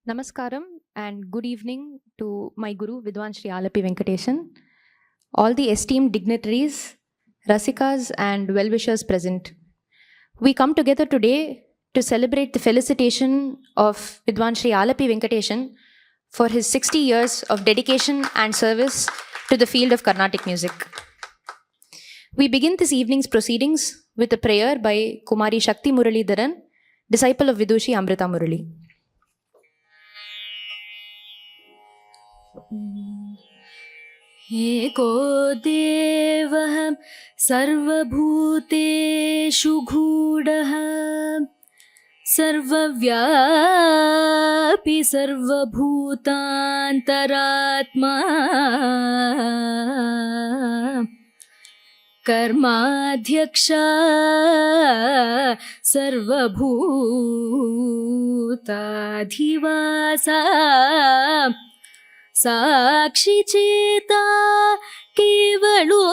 Namaskaram and good evening to my Guru Vidwan Shri Alepey Venkatesan, all the esteemed dignitaries, Rasikas and well-wishers present. We come together today to celebrate the felicitation of Vidwan Shri Alepey Venkatesan for his 60 years of dedication and service to the field of Carnatic music. We begin this evening's proceedings with a prayer by Kumari Shakti Muralidharan, disciple of Vidushi Amrita Murali. एको देवः सर्वभूतेषु गूढः सर्वव्यापी सर्वभूतान्तरात्मा कर्माध्यक्षा सर्वभूताधिवासा साक्षी चेता केवलो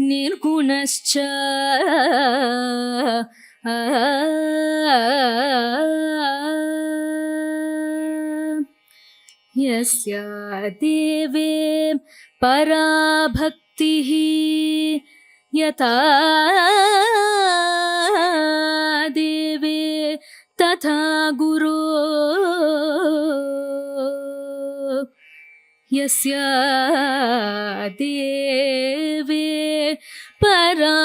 निर्गुणश्च यस्य देवे परा भक्तिः यथा देवे तथा गुरो यस्य देवे परा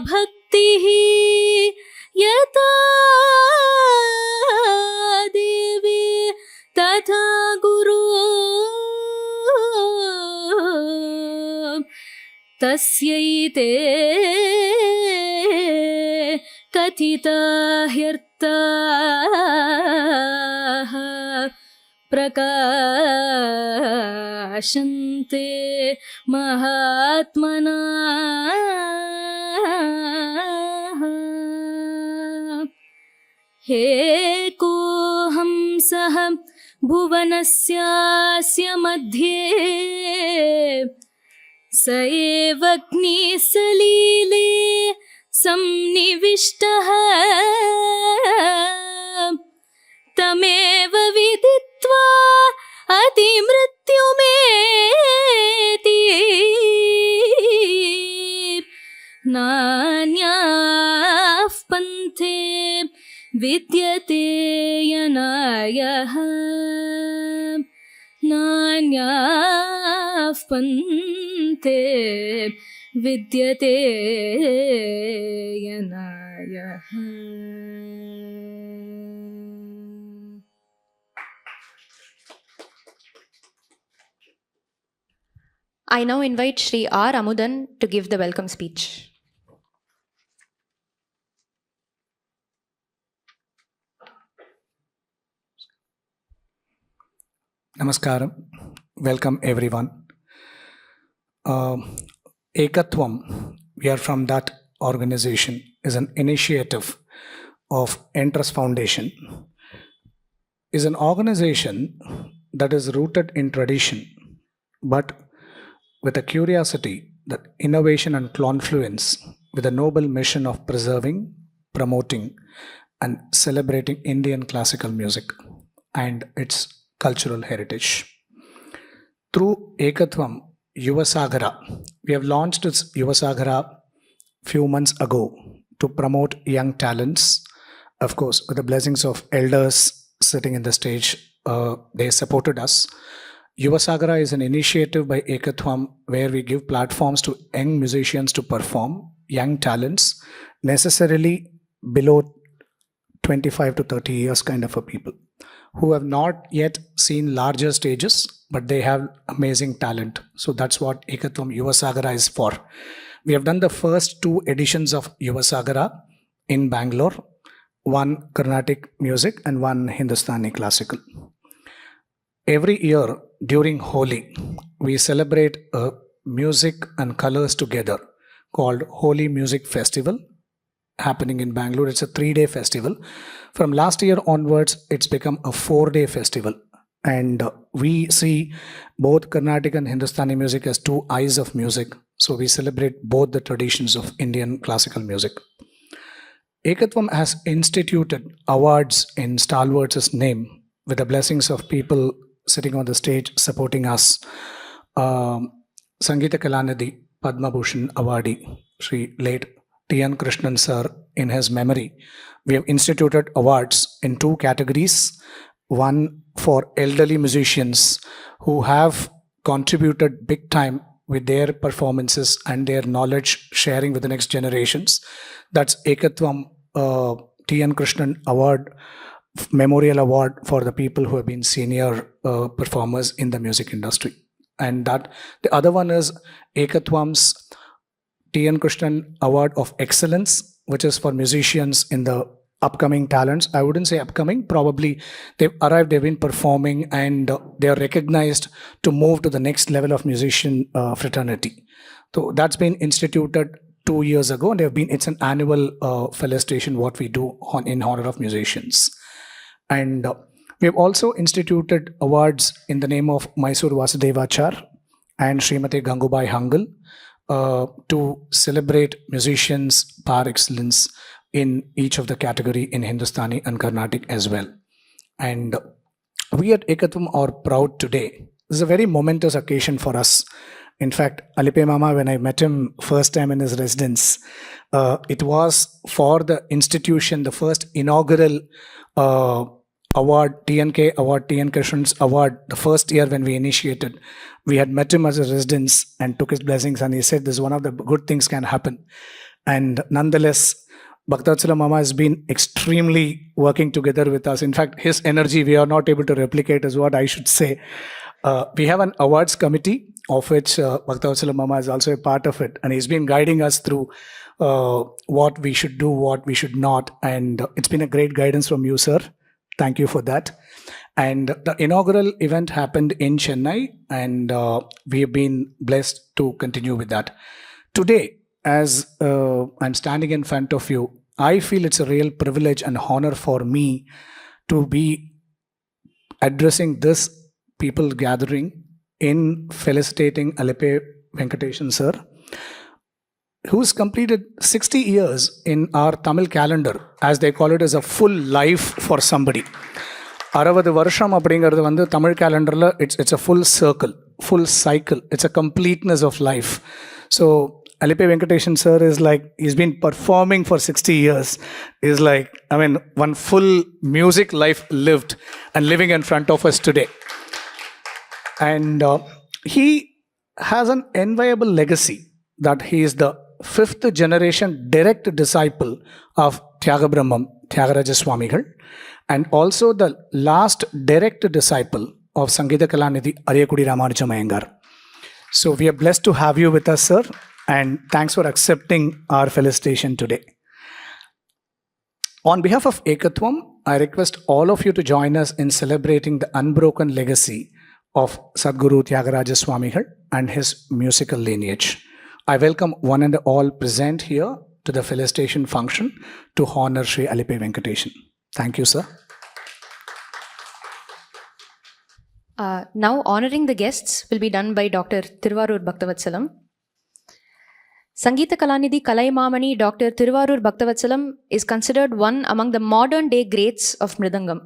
भक्तिः यथा देवे तथा गुरो तस्यैते कथिता ह्यर्थाः प्रकाशन्ते महात्मना हेकोऽहंसः भुवनस्यास्य मध्ये स एव अग्निसलीले संनिविष्टः तमेव विदित्वा अतिमृत्युमेति नान्याः पन्थे विद्यते यनायः नान्याः पन्थे विद्यते यनायः. I now invite Shri R. Amudan to give the welcome speech. Namaskaram. Welcome everyone. Ekatvam, we are from that organization, is an initiative of Entrust Foundation, is an organization that is rooted in tradition, but with a curiosity that innovation and confluence with a noble mission of preserving, promoting and celebrating Indian classical music and its cultural heritage. Through Ekatvam Yuvasagara, we have launched its Yuvasagara few months ago to promote young talents. Of course, with the blessings of elders sitting in the stage, they supported us. Yuvasagara is an initiative by Ekatvam where we give platforms to young musicians to perform, young talents, necessarily below 25 to 30 years kind of a people who have not yet seen larger stages, but they have amazing talent. So that's what Ekatvam Yuvasagara is for. We have done the first 2 editions of Yuvasagara in Bangalore, one Carnatic music and one Hindustani classical. Every year during Holi, we celebrate a music and colors together called Holi Music Festival happening in Bangalore. It's a 3-day festival. From last year onwards, it's become a 4-day festival. And we see both Carnatic and Hindustani music as 2 eyes of music. So we celebrate both the traditions of Indian classical music. Ekatvam has instituted awards in Stalwarts' name with the blessings of people sitting on the stage supporting us. Sangeeta Kalanidhi Padma Bhushan awardee, Shri late T.N. Krishnan sir, in his memory, we have instituted awards in 2 categories. One for elderly musicians who have contributed big time with their performances and their knowledge sharing with the next generations. That's Ekatvam T.N. Krishnan Award, Memorial Award for the people who have been senior performers in the music industry. And that the other one is Ekatwam's T.N. Krishnan Award of Excellence, which is for musicians in the upcoming talents. I wouldn't say upcoming, probably they've arrived, they've been performing, and they are recognized to move to the next level of musician fraternity. So that's been instituted 2 years ago, and it's an annual felicitation what we do in honor of musicians. And we have also instituted awards in the name of Mysore Vasudevachar and Srimati Gangubai Hangal to celebrate musicians par excellence in each of the category in Hindustani and Carnatic as well. And we at Ekatvam are proud today. This is a very momentous occasion for us. In fact, Alepey Mama, when I met him first time in his residence, it was for the institution, the first inaugural award, TNK Award, TN Krishnan's Award, the first year when we initiated. We had met him as a residence and took his blessings, and he said this is one of the good things can happen. And nonetheless, Bhaktavatsalam Mama has been extremely working together with us. In fact, his energy we are not able to replicate is what I should say. We have an awards committee of which Bhaktavatsalam Mama is also a part of it. And he's been guiding us through what we should do, what we should not. And it's been a great guidance from you, sir. Thank you for that. And the inaugural event happened in Chennai, and we have been blessed to continue with that. Today, as I'm standing in front of you, I feel it's a real privilege and honor for me to be addressing this people gathering in felicitating Alepey Venkatesan sir, who's completed 60 years in our Tamil calendar, as they call it, as a full life for somebody. 60 வருஷம் அப்படிங்கிறது வந்து தமிழ் கேலண்டரில் it's a full circle, full cycle. It's a completeness of life. So Alepey Venkatesan sir is like, he's been performing for 60 years. Is like, I mean, one full music life lived and living in front of us today. And he has an enviable legacy that he is the 5th generation direct disciple of Tyagabrahmam, Tyagaraja Swamigal, and also the last direct disciple of Sangeeta Kalanidhi Ariyakudi Ramanuja Iyengar. So we are blessed to have you with us, sir, and thanks for accepting our felicitation today. On behalf of Ekatvam, I request all of you to join us in celebrating the unbroken legacy of Sadguru Tyagaraja Swamigal and his musical lineage. I welcome one and all present here to the felicitation function to honor Shri Alepey Venkatesan. Thank you, sir. Now honoring the guests will be done by Dr. Thiruvarur Bhaktavatsalam. Sangeeta Kalanidhi Kalaimamani Dr. Thiruvarur Bhaktavatsalam is considered one among the modern day greats of Mridangam.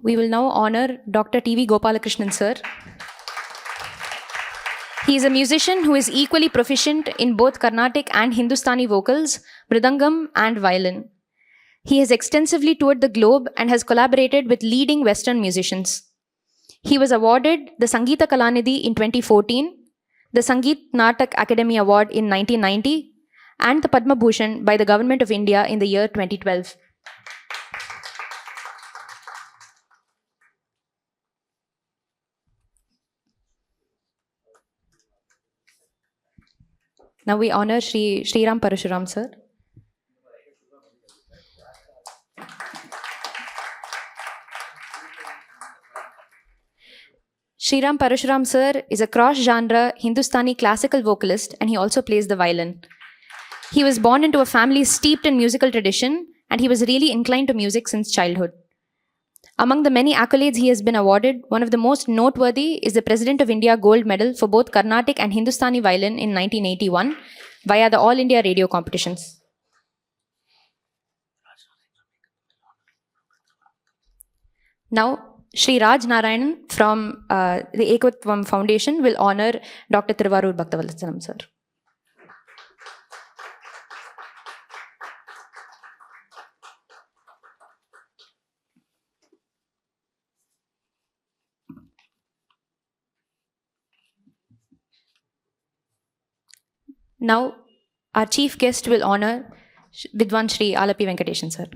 We will now honor Dr. T.V. Gopalakrishnan sir. He is a musician who is equally proficient in both Carnatic and Hindustani vocals, Mridangam and violin. He has extensively toured the globe and has collaborated with leading Western musicians. He was awarded the Sangeeta Kalanidhi in 2014, the Sangeet Natak Academy Award in 1990, and the Padma Bhushan by the Government of India in the year 2012. Now we honor Sriram Parashuram sir. Sriram Parashuram sir is a cross-genre Hindustani classical vocalist, and he also plays the violin. He was born into a family steeped in musical tradition, and he was really inclined to music since childhood. Among the many accolades he has been awarded, one of the most noteworthy is the President of India Gold Medal for both Carnatic and Hindustani violin in 1981, via the All India radio competitions. Now, Shri Raj Narayanan from the Ekatvam Foundation will honor Dr. Thiruvarur Bhaktavatshalam sir. Now, our chief guest will honor Vidwan Shri Alepey Venkatesan sir.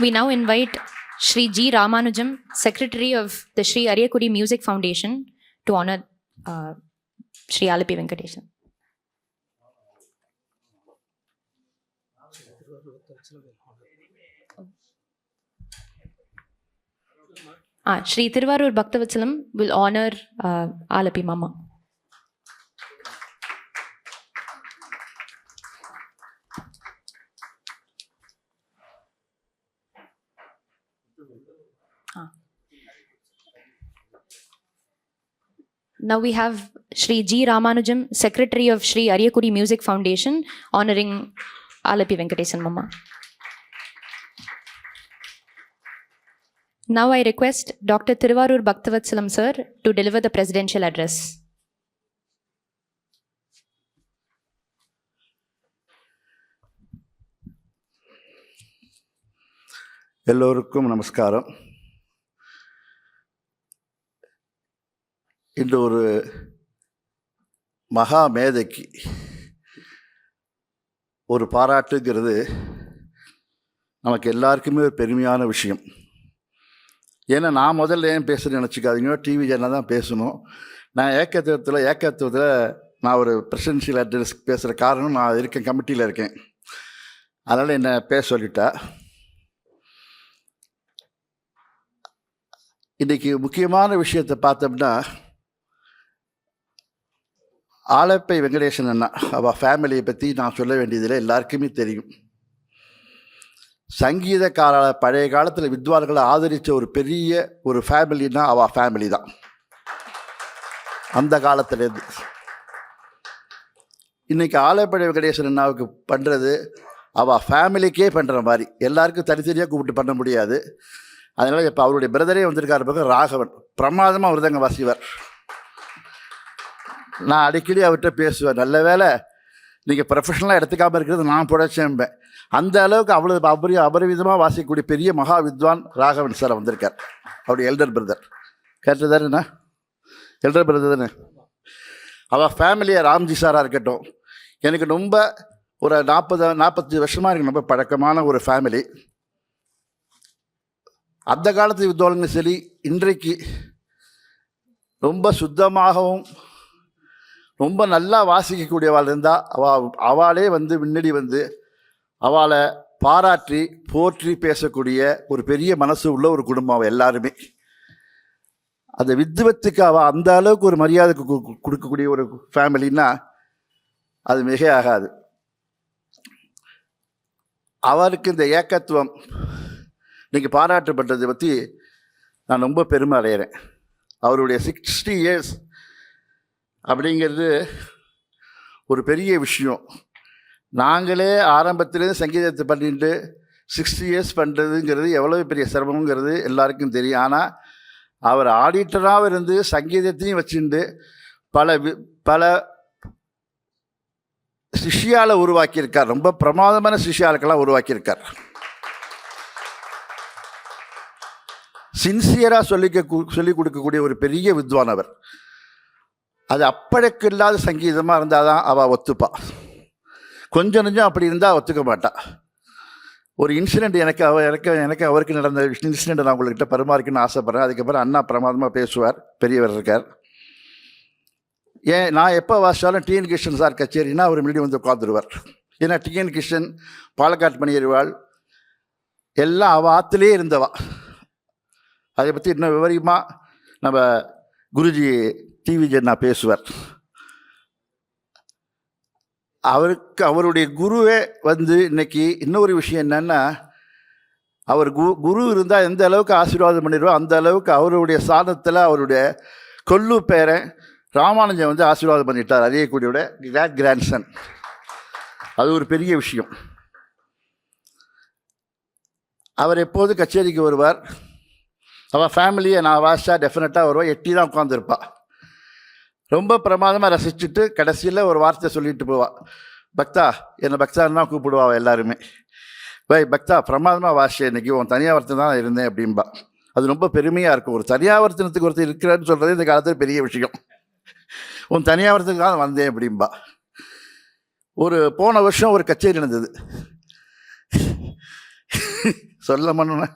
We now invite Shri G. Ramanujam, Secretary of the Shri Ariyakudi Music Foundation, to honor Shri Alepey Venkatesan. Shri Thiruvarur Bhaktavatshalam will honor Alepey Mama. Now we have Shri G. Ramanujam, Secretary of Shri Ariyakudi Music Foundation, honoring Alepey Venkatesan Mama. Now I request Dr. Thiruvarur Bhaktavatshalam sir to deliver the presidential address. எல்லோருக்கும் நமஸ்காரம். இன்று ஒரு மகா மேதைக்கு ஒரு பாராட்டுங்கிறது நமக்கு எல்லாருக்குமே ஒரு பெருமையான விஷயம். ஏன்னா நான் முதல்ல ஏன் பேசுகிறேன்னு நினச்சிக்காதீங்க, டிவி சேனல் தான் பேசணும். நான் ஏக்கத்துவத்தில் நான் ஒரு பிரசிடென்ஷியல் அட்ரஸ் பேசுகிற காரணம் நான் இருக்கேன், கமிட்டியில் இருக்கேன். அதனால் என்னை பேச சொல்லிட்டா. இன்றைக்கி முக்கியமான விஷயத்தை பார்த்தோம்னா, ஆலப்பை வெங்கடேசன் அண்ணா அவள் ஃபேமிலியை பற்றி நான் சொல்ல வேண்டியதில் எல்லாருக்குமே தெரியும். சங்கீதக்கார பழைய காலத்தில் வித்வான்களை ஆதரித்த ஒரு பெரிய ஒரு ஃபேமிலின்னா அவள் ஃபேமிலி தான். அந்த காலத்துலேருந்து இன்றைக்கி ஆலப்பை வெங்கடேசன் அண்ணாவுக்கு பண்ணுறது அவள் ஃபேமிலிக்கே பண்ணுற மாதிரி, எல்லாருக்கும் தனித்தனியாக கூப்பிட்டு பண்ண முடியாது. அதனால் இப்போ அவருடைய பிரதரே வந்திருக்காரு பக்கம் ராகவன், பிரமாதமாக மிருதங்க வாசிவார். நான் அடிக்கடி அவர்கிட்ட பேசுவேன், நல்ல வேலை நீங்கள் ப்ரொஃபஷனலாக எடுத்துக்காமல் இருக்கிறது நான் புடைச்சேன்பேன். அந்த அளவுக்கு அவ்வளோ அபரிவிதமாக வாசிக்கக்கூடிய பெரிய மகா வித்வான் ராகவன் சார் வந்திருக்கார். அவருடைய எல்டர் பிரதர். கேட்டு தானேண்ணா, எல்டர் பிரதர் தானே. அவள் ஃபேமிலியை ராம்ஜி சாராக இருக்கட்டும், எனக்கு ரொம்ப ஒரு 40-45 வருஷமாக எனக்கு ரொம்ப பழக்கமான ஒரு ஃபேமிலி. அந்த காலத்து வித்வான்களும் சரி, இன்றைக்கு ரொம்ப சுத்தமாகவும் ரொம்ப நல்லா வாசிக்கக்கூடியவாள் இருந்தால் அவளே வந்து முன்னாடி வந்து அவளை பாராட்டி போற்றி பேசக்கூடிய ஒரு பெரிய மனசு உள்ள ஒரு குடும்பம் அவள் எல்லாருமே. அந்த வித்வத்துக்கு அவள் அந்த அளவுக்கு ஒரு மரியாதை கொடுக்கக்கூடிய ஒரு ஃபேமிலின்னா அது மிக ஆகாது. அவருக்கு இந்த ஏக்கத்துவம் இன்றைக்கி பாராட்டப்பட்டதை பற்றி நான் ரொம்ப பெருமை அடைகிறேன். அவருடைய 60 years அப்படிங்கிறது ஒரு பெரிய விஷயம். நாங்களே ஆரம்பத்திலேருந்து சங்கீதத்தை பண்ணிட்டு 60 years பண்ணுறதுங்கிறது எவ்வளோ பெரிய சிரமங்கிறது எல்லாருக்கும் தெரியும். ஆனால் அவர் ஆடிட்டராகவும் இருந்து சங்கீதத்தையும் வச்சுட்டு பல சிஷ்யாலை உருவாக்கியிருக்கார். ரொம்ப பிரமாதமான சிஷ்யாளுக்கெல்லாம் உருவாக்கியிருக்கார். சின்சியராக சொல்லிக் கொடுக்கக்கூடிய ஒரு பெரிய வித்வான் அவர். அது அப்பழக்கு இல்லாத சங்கீதமாக இருந்தால் தான் அவள் ஒத்துப்பா. கொஞ்சம் நெஞ்சம் அப்படி இருந்தால் ஒத்துக்க மாட்டா. ஒரு இன்சிடெண்ட் எனக்கு அவருக்கு நடந்த இன்சிடெண்ட் நான் உங்கள்கிட்ட பரிமாறிக்கணும்னு ஆசைப்பட்றேன். அதுக்கப்புறம் அண்ணா பிரமாதமாக பேசுவார், பெரியவர் இருக்கார். நான் எப்போ வாசித்தாலும் டிஎன் கிருஷ்ணன் சார் கச்சேரினா அவர் முன்னாடி வந்து உட்காந்துருவார். ஏன்னா டிஎன் கிருஷ்ணன் பாலக்காட்டு மணியறிவாள் எல்லாம் அவள் ஆற்றுலே இருந்தவா. அதை பற்றி இன்னும் விவரமாக நம்ம குருஜி டிவி ஜென்னா பேசுவார். அவருடைய குருவே வந்து இன்னைக்கு இன்னொரு விஷயம் என்னன்னா, அவர் குரு இருந்தால் எந்த அளவுக்கு ஆசீர்வாதம் பண்ணிடுவோம் அந்த அளவுக்கு அவருடைய சாதத்தில் அவருடைய கொல்லு பேரை ராமானுஜன் வந்து ஆசீர்வாதம் பண்ணிட்டார், அரியக்குடியோட கிராண்ட்சன். அது ஒரு பெரிய விஷயம். அவர் எப்போது கச்சேரிக்கு வருவார். அவள் ஃபேமிலியை நான் வாசித்தா டெஃபினட்டாக வருவாள். எட்டி தான் உட்காந்துருப்பாள். ரொம்ப பிரமாதமாக ரசிச்சுட்டு கடைசியில் ஒரு வார்த்தை சொல்லிட்டு போவாள். பக்தா, என்னை பக்தான்னு தான் கூப்பிடுவாள் எல்லாருமே. பக்தா பிரமாதமாக வாசி, இன்னைக்கு உன் தனியாவர்த்தனம் தான் இருந்தேன் அப்படின்பா. அது ரொம்ப பெருமையாக இருக்கும். ஒரு தனியாவர்த்தனத்துக்கு ஒருத்தர் இருக்கிறான்னு சொல்கிறது இந்த காலத்தில் பெரிய விஷயம். உன் தனியாவர்த்தனுக்கு தான் வந்தேன் அப்படின்பா. போன வருஷம் ஒரு கச்சேரி நடந்தது. சொல்ல மண்ணுன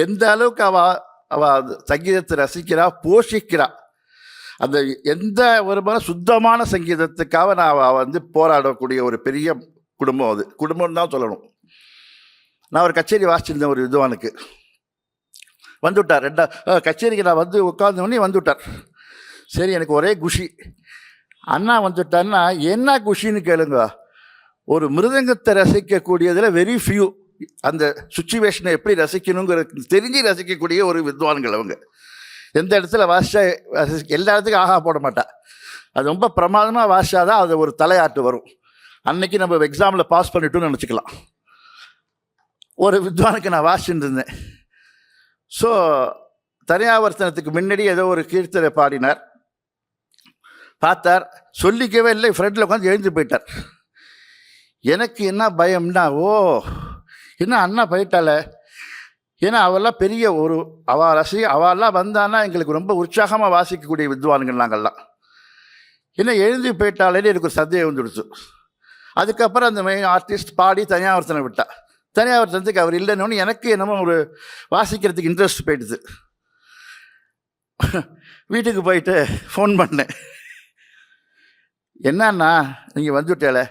எந்த அளவுக்கு அவ சங்கீதத்தை ரசிக்கிறா, போஷிக்கிறா. அந்த எந்த ஒரு சுத்தமான சங்கீதத்துக்காக நான் வந்து போராடக்கூடிய ஒரு பெரிய குடும்பம். அது குடும்பம்னு தான் சொல்லணும். நான் ஒரு கச்சேரி வாசிச்சிருந்தேன். ஒரு வித்வானுக்கு வந்துவிட்டார். கச்சேரிக்கு நான் வந்து உட்காந்தோடனே வந்துவிட்டார். சரி, எனக்கு ஒரே குஷி. அண்ணா வந்துவிட்டார்னா என்ன குஷின்னு கேளுங்க. ஒரு மிருதங்கத்தை ரசிக்கக்கூடியதில் வெரி ஃபியூ அந்த சுச்சுவேஷனை எப்படி ரசிக்கணுங்கிற தெரிஞ்சு ரசிக்கக்கூடிய ஒரு வித்வான்கள் அவங்க. எந்த இடத்துல வாசிச்சா எல்லா இடத்துக்கும் ஆகா போட மாட்டா. அது ரொம்ப பிரமாதமாக வாசிச்சாதான் அது ஒரு தலையாட்டு வரும். அன்னைக்கு நம்ம எக்ஸாமில் பாஸ் பண்ணிட்டோம்னு நினச்சிக்கலாம். ஒரு வித்வானுக்கு நான் வாசிச்சுட்டு இருந்தேன். ஸோ தனியாவர்த்தனத்துக்கு முன்னாடி ஏதோ ஒரு கீர்த்தனை பாடினார். பார்த்தார், சொல்லிக்கவே இல்லை, ஃப்ரெண்டில் உட்காந்து எழுந்து போயிட்டார். எனக்கு என்ன பயம்னா, என்ன அண்ணா போயிட்டால. ஏன்னா அவெல்லாம் பெரிய ஒரு அவெல்லாம் வந்தான்னா எங்களுக்கு ரொம்ப உற்சாகமாக வாசிக்கக்கூடிய வித்வான்கள் நாங்கள்லாம். என்ன எழுந்து போயிட்டாலேன்னு எனக்கு ஒரு சந்தேகம் வந்துடுச்சு. அதுக்கப்புறம் அந்த மெயின் ஆர்டிஸ்ட் பாடி தனியாவர்த்தனை விட்டா. தனியாவர்த்தனத்துக்கு அவர் இல்லைன்னு எனக்கு என்னமோ ஒரு வாசிக்கிறதுக்கு இன்ட்ரெஸ்ட் போயிடுது. வீட்டுக்கு போயிட்டு ஃபோன் பண்ணேன். என்னன்னா, நீங்கள் வந்துவிட்டேல,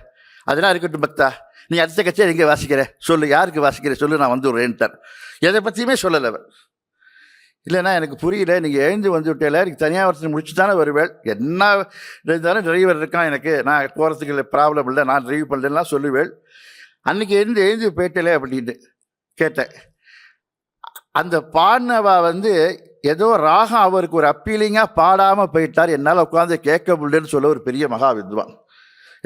அதெல்லாம் இருக்கட்டும் பக்தா, நீ அடுத்த கச்சேரி எங்கே வாசிக்கிற சொல்லு, யாருக்கு வாசிக்கிற சொல்லு, நான் வந்து விட்றேன்ட்டார். எதை பற்றியுமே சொல்லலை அவர். இல்லைன்னா எனக்கு புரியல, நீங்கள் எழுந்து வந்து விட்டேல, எனக்கு தனியாவர்த்தனை முடிச்சு தானே வருவேன், என்ன இருந்தாலும் டிரைவர் இருக்கான், எனக்கு நான் போகிறதுக்கு ப்ராப்ளம் இல்லை, நான் டிரைவ் பண்ணலாம் சொல்லுவேன். அன்றைக்கி எழுந்து போயிட்டலே அப்படின்னு கேட்டேன். அந்த பாடினவா வந்து ஏதோ ராகம் அவருக்கு ஒரு அப்பீலிங்காக பாடாமல் போயிட்டார். என்னால் உட்காந்து கேட்க முடியலன்னு சொல்ல ஒரு பெரிய மகா வித்வான்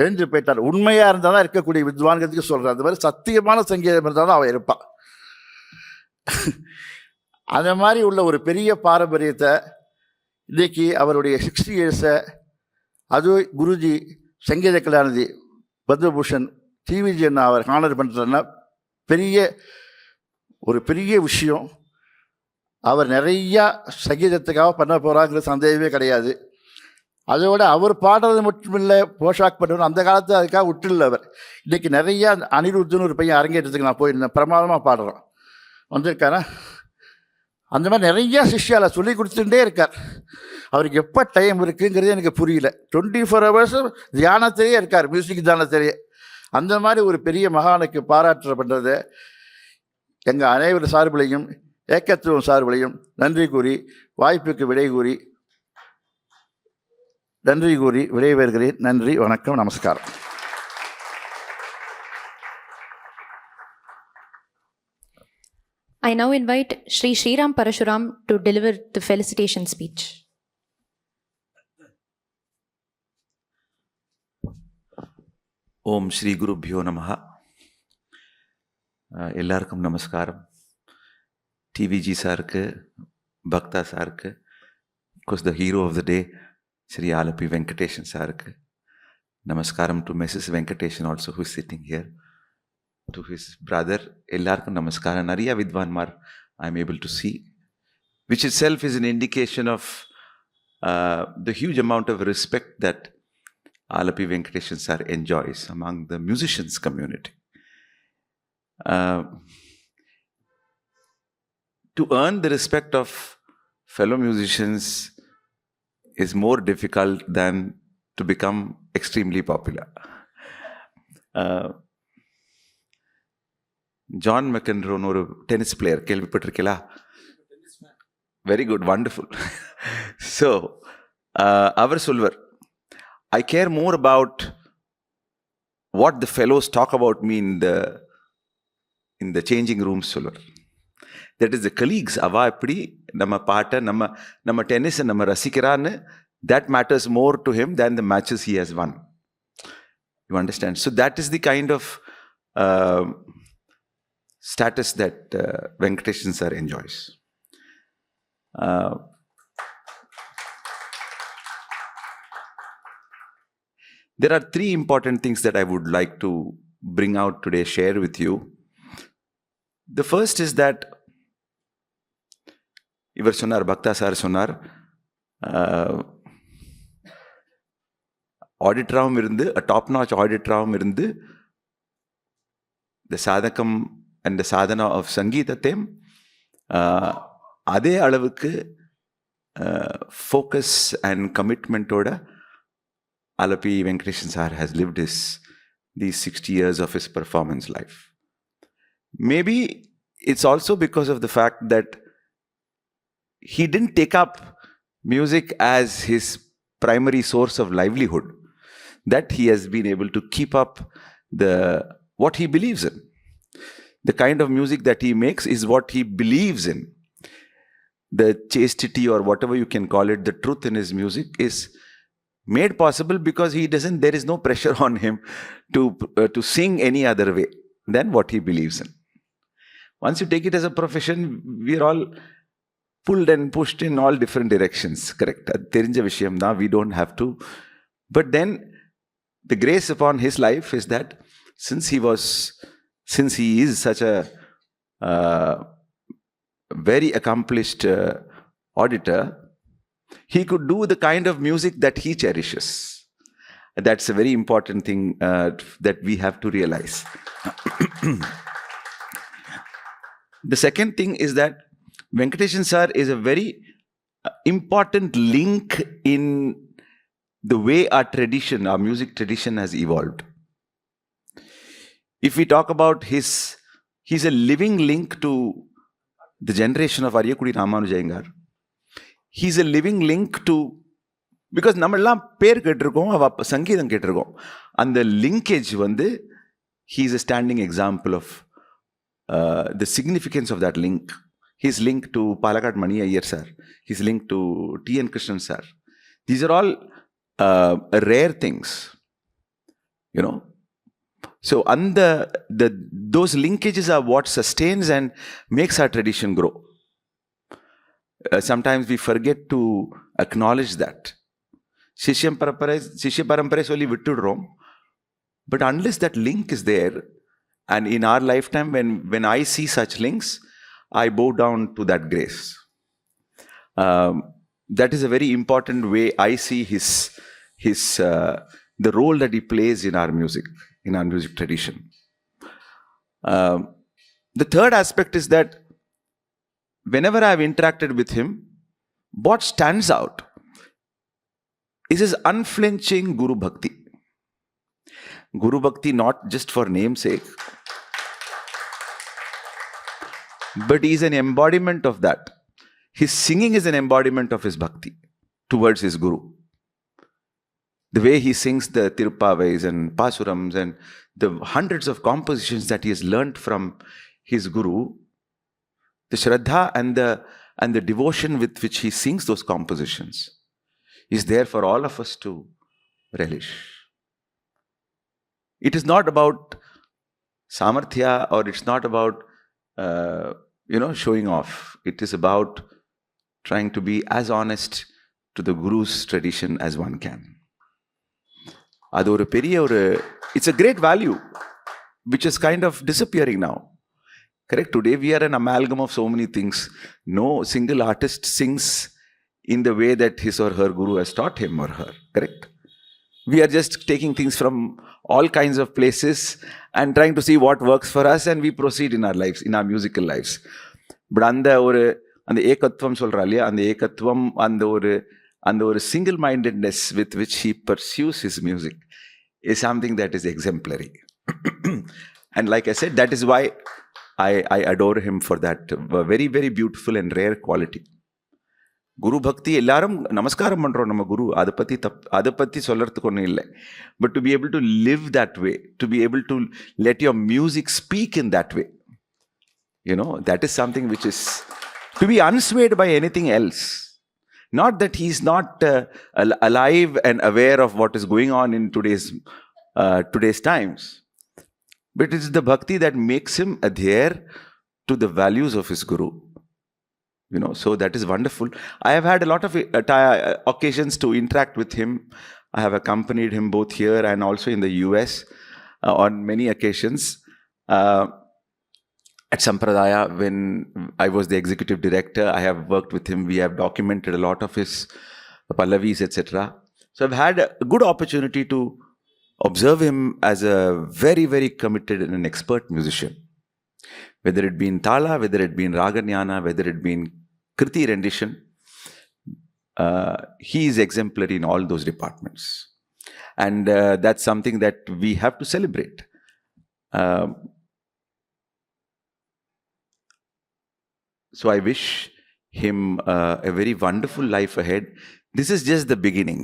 எழுந்து போயிட்டார். உண்மையாக இருந்தால் தான் இருக்கக்கூடிய வித்வான்கிறதுக்கு சொல்கிறேன். அந்த மாதிரி சத்தியமான சங்கீதம் இருந்தால் தான் அவன் இருப்பான். அந்த மாதிரி உள்ள ஒரு பெரிய பாரம்பரியத்தை இன்றைக்கி அவருடைய 60 இயர்ஸை அது குருஜி சங்கீத கலாநிதி பத்மபூஷன் டிவிஜி என்ன அவர் ஹானர் பண்ணுறதுன்னா பெரிய விஷயம். அவர் நிறையா சங்கீதத்துக்காக பண்ண போகிறாங்கிற சந்தேகமே கிடையாது. அதோட அவர் பாடுறது மட்டும் இல்லை, போஷாக் பண்ணுறது அந்த காலத்தில் அதுக்காக விட்டுல. அவர் இன்றைக்கி நிறையா அனிருத்துன்னு ஒரு பையன் அரங்கேற்றத்துக்கு நான் போயிருந்தேன், பிரமாதமாக பாடுறோம் வந்திருக்காரா. அந்த மாதிரி நிறையா சிஷ்யால சொல்லி கொடுத்துட்டே இருக்கார். அவருக்கு எப்போ டைம் இருக்குங்கிறது எனக்கு புரியல. 24 hours தியானத்திலேயே இருக்கார், மியூசிக் தியானத்திலேயே. அந்த மாதிரி ஒரு பெரிய மகானுக்கு பாராட்டு பண்ணுறது எங்கள் அனைவர் சார்பிலையும் ஏக்கத்துவம் சார்பிலையும் நன்றி கூறி வாய்ப்புக்கு நன்றி கூறி விடைபெறுகிறேன். நன்றி, வணக்கம், நமஸ்காரம். I now invite Shri Sriram Parashuram to deliver the felicitation speech. Om Shri Gurubhyo Namaha. எல்லாருக்கும் நமஸ்காரம். டிவிஜி சாருக்கு, பக்தா சாருக்கு, course the hero of the day, Shri Alepey Venkatesan சாருக்கு. Namaskaram to Mrs. Venkatesan also, who is sitting here. to his brother. Ellarkum namaskara. Nariya vidwanmar I'm able to see, which itself is an indication of the huge amount of respect that Alepey Venkatesan sir enjoys among the musicians community. To earn the respect of fellow musicians is more difficult than to become extremely popular. John McEnroe, ஒரு tennis player, கேள்விப்பட்டிருக்கீங்களா? Very good, wonderful. So அவர் சொல்வர், I care more about what the fellows talk about me in the changing rooms சொல்வர். That is the colleagues. அவா எப்படி நம்ம பாட்டை நம்ம டென்னிஸை நம்ம ரசிக்கிறான்னு, that matters more to him than the matches he has won. You understand? So that is the kind of status that Venkatesan sir enjoys. There are three important things that I would like to bring out today, share with you. The first is that இவர் சொன்னார், பக்தா sir சொன்னார், ஆடிட்டராகவும் இருந்து, top notch ஆடிட்டராகவும் இருந்து, the sadakam and the sadhana of சங்கீதத்தையும் அதே அளவுக்கு focus and கமிட்மெண்ட்டோட Alepey Venkatesan sir has lived these 60 years of his performance life. Maybe it's also because of the fact that he didn't take up music as his primary source of livelihood, that he has been able to keep up what he believes in. The kind of music that he makes is what he believes in. The chastity, or whatever you can call it, the truth in his music is made possible because there is no pressure on him to sing any other way than what he believes in. Once you take it as a profession, we are all pulled and pushed in all different directions. Correct? Therinja vishayam da, we don't have to. But then the grace upon his life is that since he is such a very accomplished auditor, he could do the kind of music that he cherishes. That's a very important thing that we have to realize. The second thing is that Venkatesan sir is a very important link in the way our music tradition has evolved. If we talk about he's a living link to the generation of Ariyakudi Ramanujayengar. He's a living link to, because நம்மெல்லாம் பேர் கேட்டிருக்கோம், அவ சங்கீதம் கேட்டிருக்கோம், அந்த linkage வந்து he's a standing example of the significance of that link. He's linked to Palakkad Mani Iyer sir. He's linked to T.N. Krishnan sir. These are all rare things, you know. So those linkages are what sustains and makes our tradition grow. Sometimes we forget to acknowledge that. Shishya paramparai solli vittudurom. But unless that link is there, and in our lifetime, when I see such links, I bow down to that grace. That is a very important way I see the role that he plays in our music tradition. The third aspect is that whenever I have interacted with him, what stands out is his unflinching Guru Bhakti. Guru Bhakti not just for namesake, but he is an embodiment of that. His singing is an embodiment of his Bhakti towards his Guru. The way he sings the Tirupavais and Pasurams and the hundreds of compositions that he has learnt from his Guru, the Shraddha and the devotion with which he sings those compositions is there for all of us to relish. It is not about samarthya, or it's not about showing off. It is about trying to be as honest to the Guru's tradition as one can. It's a great value. which is kind of disappearing now. Correct? Today we are an amalgam of so many things. No single artist sings in the way that his or her guru has taught him or her. Correct? We are just taking things from all kinds of places and trying to see what works for us, and we proceed in our lives, in our musical lives. But அந்த ஏகத்வம் சொல்றா இல்லையா, அந்த ஏகத்வம், அந்த ஒரு single-mindedness with which he pursues his music is something that is exemplary. And like I said, that is why I adore him for that very, very beautiful and rare quality. குரு பக்தி எல்லாரும் நமஸ்காரம் பண்றோம் நம்ம குரு, அதை பத்தி சொல்றதுக்கு ஒன்றும் இல்லை. But to be able to live that way, to be able to let your music speak in that way, that is something which is to be unswayed by anything else. Not that he is not alive and aware of what is going on in today's times, but it is the bhakti that makes him adhere to the values of his guru. So that is wonderful. I have had a lot of occasions to interact with him. I have accompanied him both here and also in the US on many occasions. At Sampradaya, when I was the executive director, I have worked with him. We have documented a lot of his pallavis, etc. So I've had a good opportunity to observe him as a very, very committed and an expert musician. Whether it be in Tala, whether it be in Raganyana, whether it be in Kriti rendition, he is exemplary in all those departments. And that's something that we have to celebrate. So I wish him a very wonderful life ahead. This is just the beginning,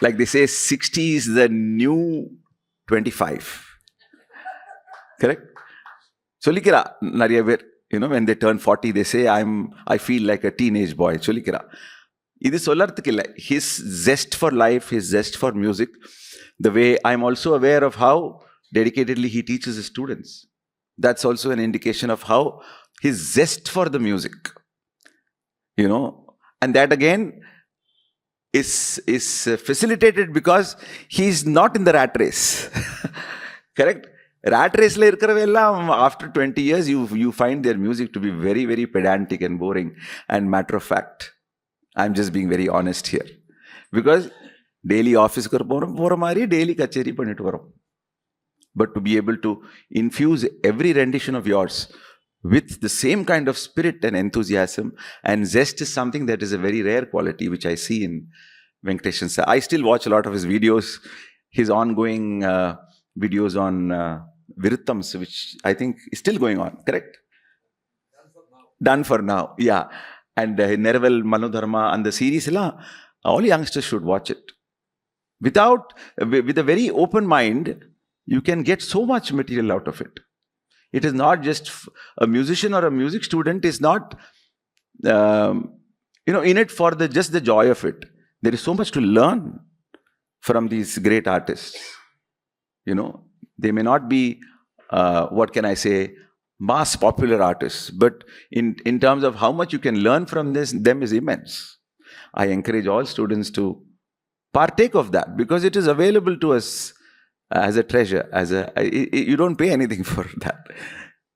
Like they say, 60 is the new 25. Correct? Solikira, nariya ver, when they turn 40, they say, I feel like a teenage boy. Solikira. Idu sollarthukilla. His zest for life, his zest for music, the way I'm also aware of how dedicatedly he teaches his students. That's also an indication of how his zest for the music, and that again is facilitated because he's not in the rat race. Correct? Rat race la irukravella, after 20 years you find their music to be very, very pedantic and boring and matter of fact. I'm just being very honest here, because daily office ku pora mari daily kacheri pannittu varom. But to be able to infuse every rendition of yours with the same kind of spirit and enthusiasm and zest is something that is a very rare quality which I see in Venkatesan sir. I still watch a lot of his videos, his ongoing videos on Viruttams, which I think is still going on, correct? Done for now, yeah. And Neraval, Manodharma and the series, all youngsters should watch it. With a very open mind, you can get so much material out of it. It is not just a musician or a music student is not, in it for just the joy of it. There is so much to learn from these great artists. They may not be, what can I say, mass popular artists, but in terms of how much you can learn from them is immense. I encourage all students to partake of that, because it is available to us as a treasure, you don't pay anything for that.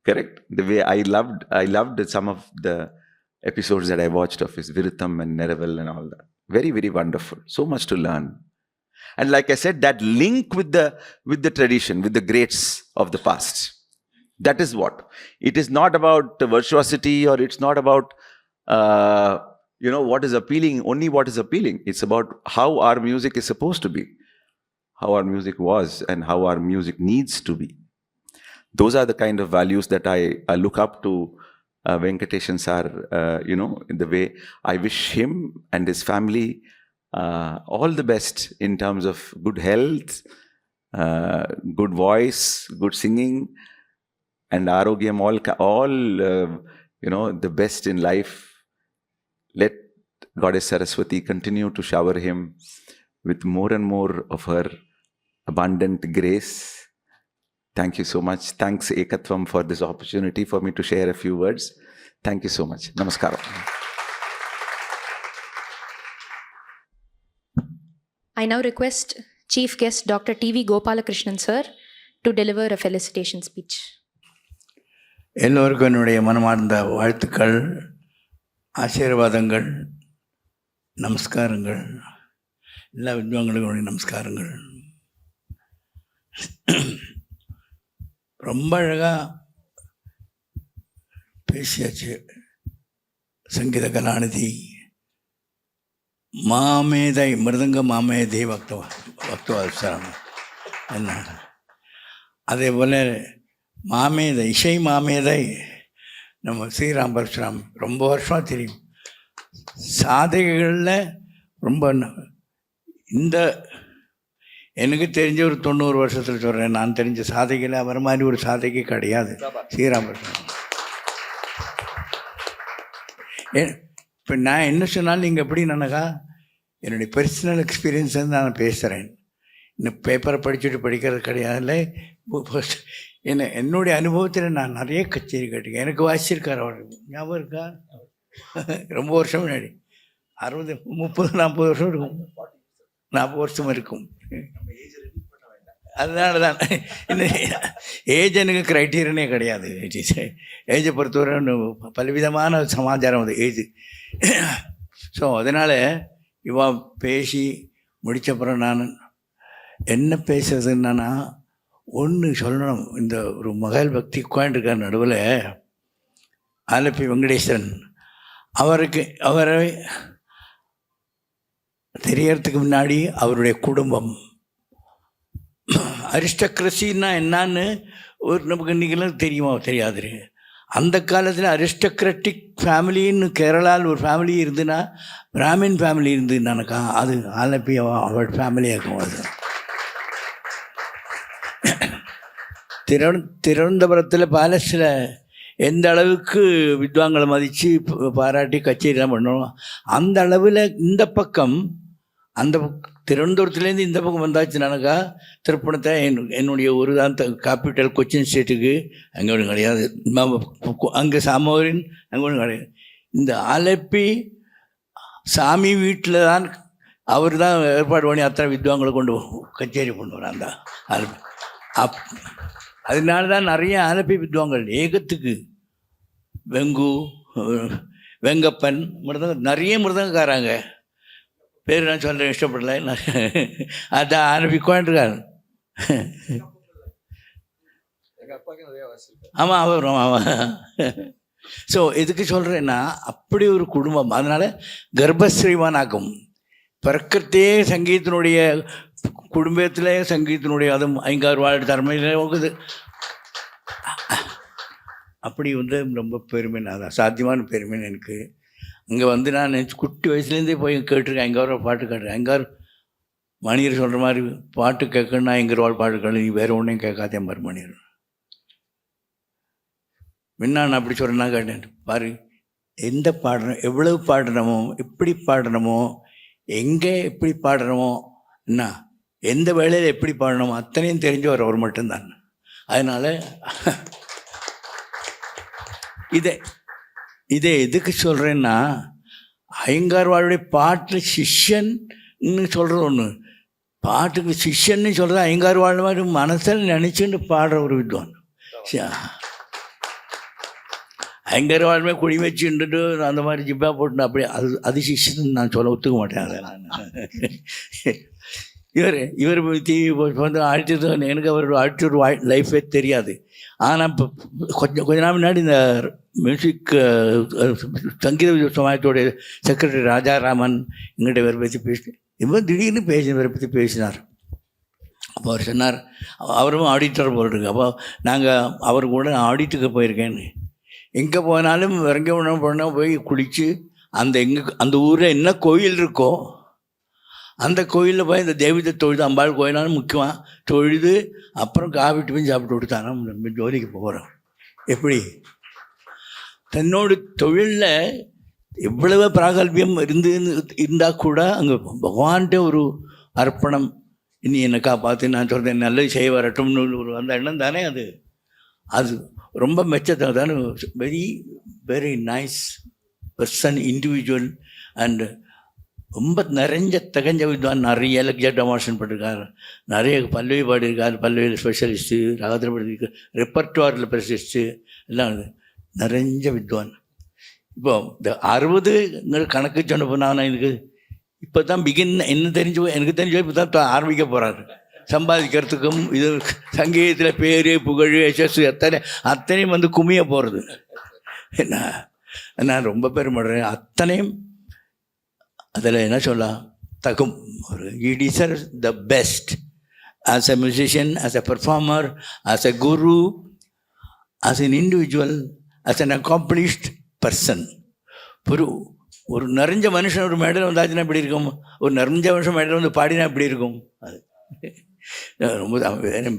Correct? The way I loved some of the episodes that I watched of his Viritham and Neraval and all that. Very, very wonderful. So much to learn. And like I said, that link with the tradition, with the greats of the past. That is what. It is not about virtuosity, or it's not about what is appealing, only what is appealing. It's about how our music is supposed to be, how our music was, and how our music needs to be. Those are the kind of values that I look up to Venkatesan sir, in the way I wish him and his family all the best in terms of good health, good voice, good singing, and arogyam, all the best in life. Let Goddess Saraswati continue to shower him with more and more of her abundant grace. Thank you so much. Thanks Ekatvam for this opportunity for me to share a few words. Thank you so much. Namaskaram. I now request Chief Guest Dr. T.V. Gopalakrishnan sir to deliver a felicitation speech. எல்லோருக்கும் என்னுடைய மனமார்ந்த வாழ்த்துக்கள், ஆசீர்வாதங்கள், நமஸ்காரங்கள். எல்லா வித்வான்களுக்கும் நமஸ்காரங்கள். ரொம்ப அழகாக பேசியாச்சு. சங்கீத கலாநிதி மாமேதை, மிருதங்க மாமேதை பக்தவாத்சரம் என்ன, அதே போல் மாமேதை, இசை மாமேதை நம்ம ஸ்ரீராம் பரசுராம் ரொம்ப வருஷமாக தெரியும். சாதனைகளில் ரொம்ப இந்த எனக்கு தெரிஞ்ச ஒரு 90 வருஷத்தில் சொல்கிறேன், நான் தெரிஞ்ச சாதனைகள் அவர் மாதிரி ஒரு சாதனை கிடையாது ஸ்ரீராம் பரசுராம். இப்போ நான் என்ன சொன்னாலும் நீங்கள் எப்படி நினைக்கா, என்னுடைய பர்சனல் எக்ஸ்பீரியன்ஸ் வந்து நான் பேசுகிறேன். இன்னும் பேப்பரை படிக்கிறது கிடையாது. என்னுடைய அனுபவத்தில் நான் நிறைய கச்சேரி கேட்டிருக்கேன். எனக்கு வாசிச்சிருக்கார் அவர், ஞாபகம் இருக்கா? ரொம்ப வருஷம் முன்னாடி, 60, 30, 40 வருஷம் இருக்கும், 40 வருஷம் இருக்கும். அதனால தான் இன்னும் ஏஜ் எனக்கு க்ரைட்டீரியனே கிடையாது. ஏஜை பொறுத்தவரை பலவிதமான சமாச்சாரம் அது ஏஜ். ஸோ அதனால் இவா பேசி முடித்தப்புறம் நான் என்ன பேசுறதுன்னா, ஒன்று சொல்லணும். இந்த ஒரு மகள் பக்தி உட்காந்துருக்கார் நடுவில் ஆலப்பி வெங்கடேசன், அவரை தெரியறதுக்கு முன்னாடி அவருடைய குடும்பம் அரிஸ்டக்ரஸின்னா என்னான்னு ஒரு நமக்கு இன்றைக்கெல்லாம் தெரியுமா தெரியாது. அந்த காலத்தில் அரிஸ்டக்ரட்டிக் ஃபேமிலின்னு கேரளாவில் ஒரு ஃபேமிலி இருந்துன்னா, பிராமின் ஃபேமிலி இருந்துன்னாக்கா அது ஆலப்பி அவள் ஃபேமிலியாகும். அது திருவனந்தபுரத்தில் பேலஸில் எந்த அளவுக்கு வித்வான்களை மதித்து பாராட்டி கச்சேரிலாம் பண்ணணும், அந்த அளவில் இந்த பக்கம், அந்த திருவனந்தபுரத்துலேருந்து இந்த பக்கம் வந்தாச்சுனாக்கா திருப்பணத்தை என்னுடைய ஒரு தான் கேபிட்டல் கொச்சின் ஸ்டேட்டுக்கு அங்கே ஒன்றும் கிடையாது. அங்கே சாமோரின் அங்கே ஒன்றும் கிடையாது. இந்த ஆலப்பி சாமி வீட்டில் தான் அவர் தான் ஏற்பாடு பண்ணி அத்தனை வித்வான்களை கொண்டு கச்சேரி பண்ணுவார். அந்த அதனால தான் நிறைய ஆலப்பி வித்வான்கள் ஏகத்துக்கு வெங்கப்பன் நிறைய மிருதங்கக்காராங்க, பேர் நான் சொல்ல இஷ்டப்படல, அதான் ஆலப்பி உட்காந்துருக்காரு. ஆமாம் வரும், ஆமாம். ஸோ எதுக்கு சொல்கிறேன்னா, அப்படி ஒரு குடும்பம். அதனால் கர்ப்பஸ்ரீவானாக்கும் பிறக்கத்தே சங்கீதத்தினுடைய குடும்பத்தில் சங்கீதத்தினுடைய அதுவும் 5-6 வாழ் தலைமையில் போகுது. அப்படி வந்து ரொம்ப பெருமை, நான் அசாத்தியமான பெருமை எனக்கு. அங்கே வந்து நான் குட்டி வயசுலேருந்தே போய் கேட்டிருக்கேன். எங்காரோ பாட்டு கேட்டிருக்கேன். எங்கார் மணியர் சொல்கிற மாதிரி பாட்டு கேட்கணுன்னா எங்கேருவாள் பாட்டு கேட்கணும், நீ வேறு ஒன்றையும் கேட்காதே மாதிரி மணியர். முன்னா நான் அப்படி சொல்கிறேன்னா கேட்டேன், பாரு எந்த பாடணும், எவ்வளவு பாடணுமோ, எப்படி பாடணுமோ, எங்கே எப்படி பாடணுமோ, என்ன எந்த வேளையில் எப்படி பாடணுமோ அத்தனையும் தெரிஞ்சவர் அவர் மட்டும்தான். அதனால் இதை எதுக்கு சொல்கிறேன்னா, ஐயங்கார்வாளுடைய பாட்டில் சிஷ்யன்னு சொல்கிறது ஒன்று, பாட்டுக்கு சிஷ்யன்னு சொல்கிறது ஐயங்கார்வாள் மாதிரி மனசில் நினச்சிட்டு பாடுற ஒரு வித்வான். ஐயங்கார்வாளுமே குழி வச்சுட்டு அந்த மாதிரி ஜிப்பா போட்டு அப்படி அது சிஷ்யன்னு நான் சொல்ல ஒத்துக்க மாட்டேன். அதை நான் இவர் வந்து ஆடிட்டு எனக்கு அவர் ஆடிட்டர் லைஃபே தெரியாது. ஆனால் இப்போ கொஞ்ச நாள் முன்னாடி இந்த மியூசிக் சங்கீத சமாஜத்தோடைய செக்ரட்டரி ராஜாராமன் எங்கிட்ட இவரை பற்றி இவர் திடீர்னு இவரை பற்றி பேசினார். அப்போ அவர் சொன்னார், அவரும் ஆடிட்டர் போட்டுருக்கு. அப்போ நாங்கள் அவர் கூட ஆடிட்டுக்கு போயிருக்கேன்னு, எங்கே போனாலும் இறங்க போனால் போய் குளித்து அந்த ஊரில் என்ன கோயில் இருக்கோ அந்த கோயிலில் போய் இந்த தெய்வத்தை தொழுது, அம்பாள் கோயிலாலும் முக்கியமாக தொழுது அப்புறம் காவிட்டு போய் சாப்பிட்டு விட்டு நம்ம ஜோலிக்கு போகிறோம். எப்படி தன்னோட தொழிலில் எவ்வளவு பிராகல்பியம் இருந்தால் கூட அங்கே பகவான்கிட்ட ஒரு அர்ப்பணம், இனி என்னை காப்பாற்று, நான் சொல்கிறேன் நல்லது செய்ய வரட்டும்னு ஒரு அந்த எண்ணம் தானே அது ரொம்ப மெச்சத்தை தானே. Very very nice person, individual. And ரொம்ப நிறைஞ்ச தகஞ்ச வித்வான், நிறைய லெக்சர் டெமான்ஸ்ட்ரேஷன் பண்ணியிருக்கார், நிறைய பல்லவி பாடியிருக்கார், பல்லவியில் ஸ்பெஷலிஸ்ட்டு, ராகத்தில் பாடியிருக்கார், ரெப்பர்ட்டுவாரில் ஸ்பெஷலிஸ்ட்டு எல்லாம் நிறைஞ்ச வித்வான். இப்போ இந்த 60 கணக்கு சொன்னப்போ நான் எனக்கு இப்போ தான் என்ன எனக்கு தெரிஞ்சு இப்போ தான் ஆரம்பிக்க போகிறாரு சம்பாதிக்கிறதுக்கும். இது சங்கீதத்தில் பேர் புகழ் யசஸ் அத்தனையும் வந்து குமிய போகிறது. நான் ரொம்ப பெருமைப்படுறேன். அத்தனையும் அதில் என்ன சொல்லலாம், தகும் ஒரு he deserves the best as a musician, as a performer, as a guru, as an individual, as an accomplished person. ஒரு நிறைஞ்ச மனுஷன் ஒரு மேடையில் வந்தாச்சுன்னா எப்படி இருக்கும், ஒரு நிறைஞ்ச மனுஷன் மேடையில் வந்து பாடினா எப்படி இருக்கும். அது ரொம்ப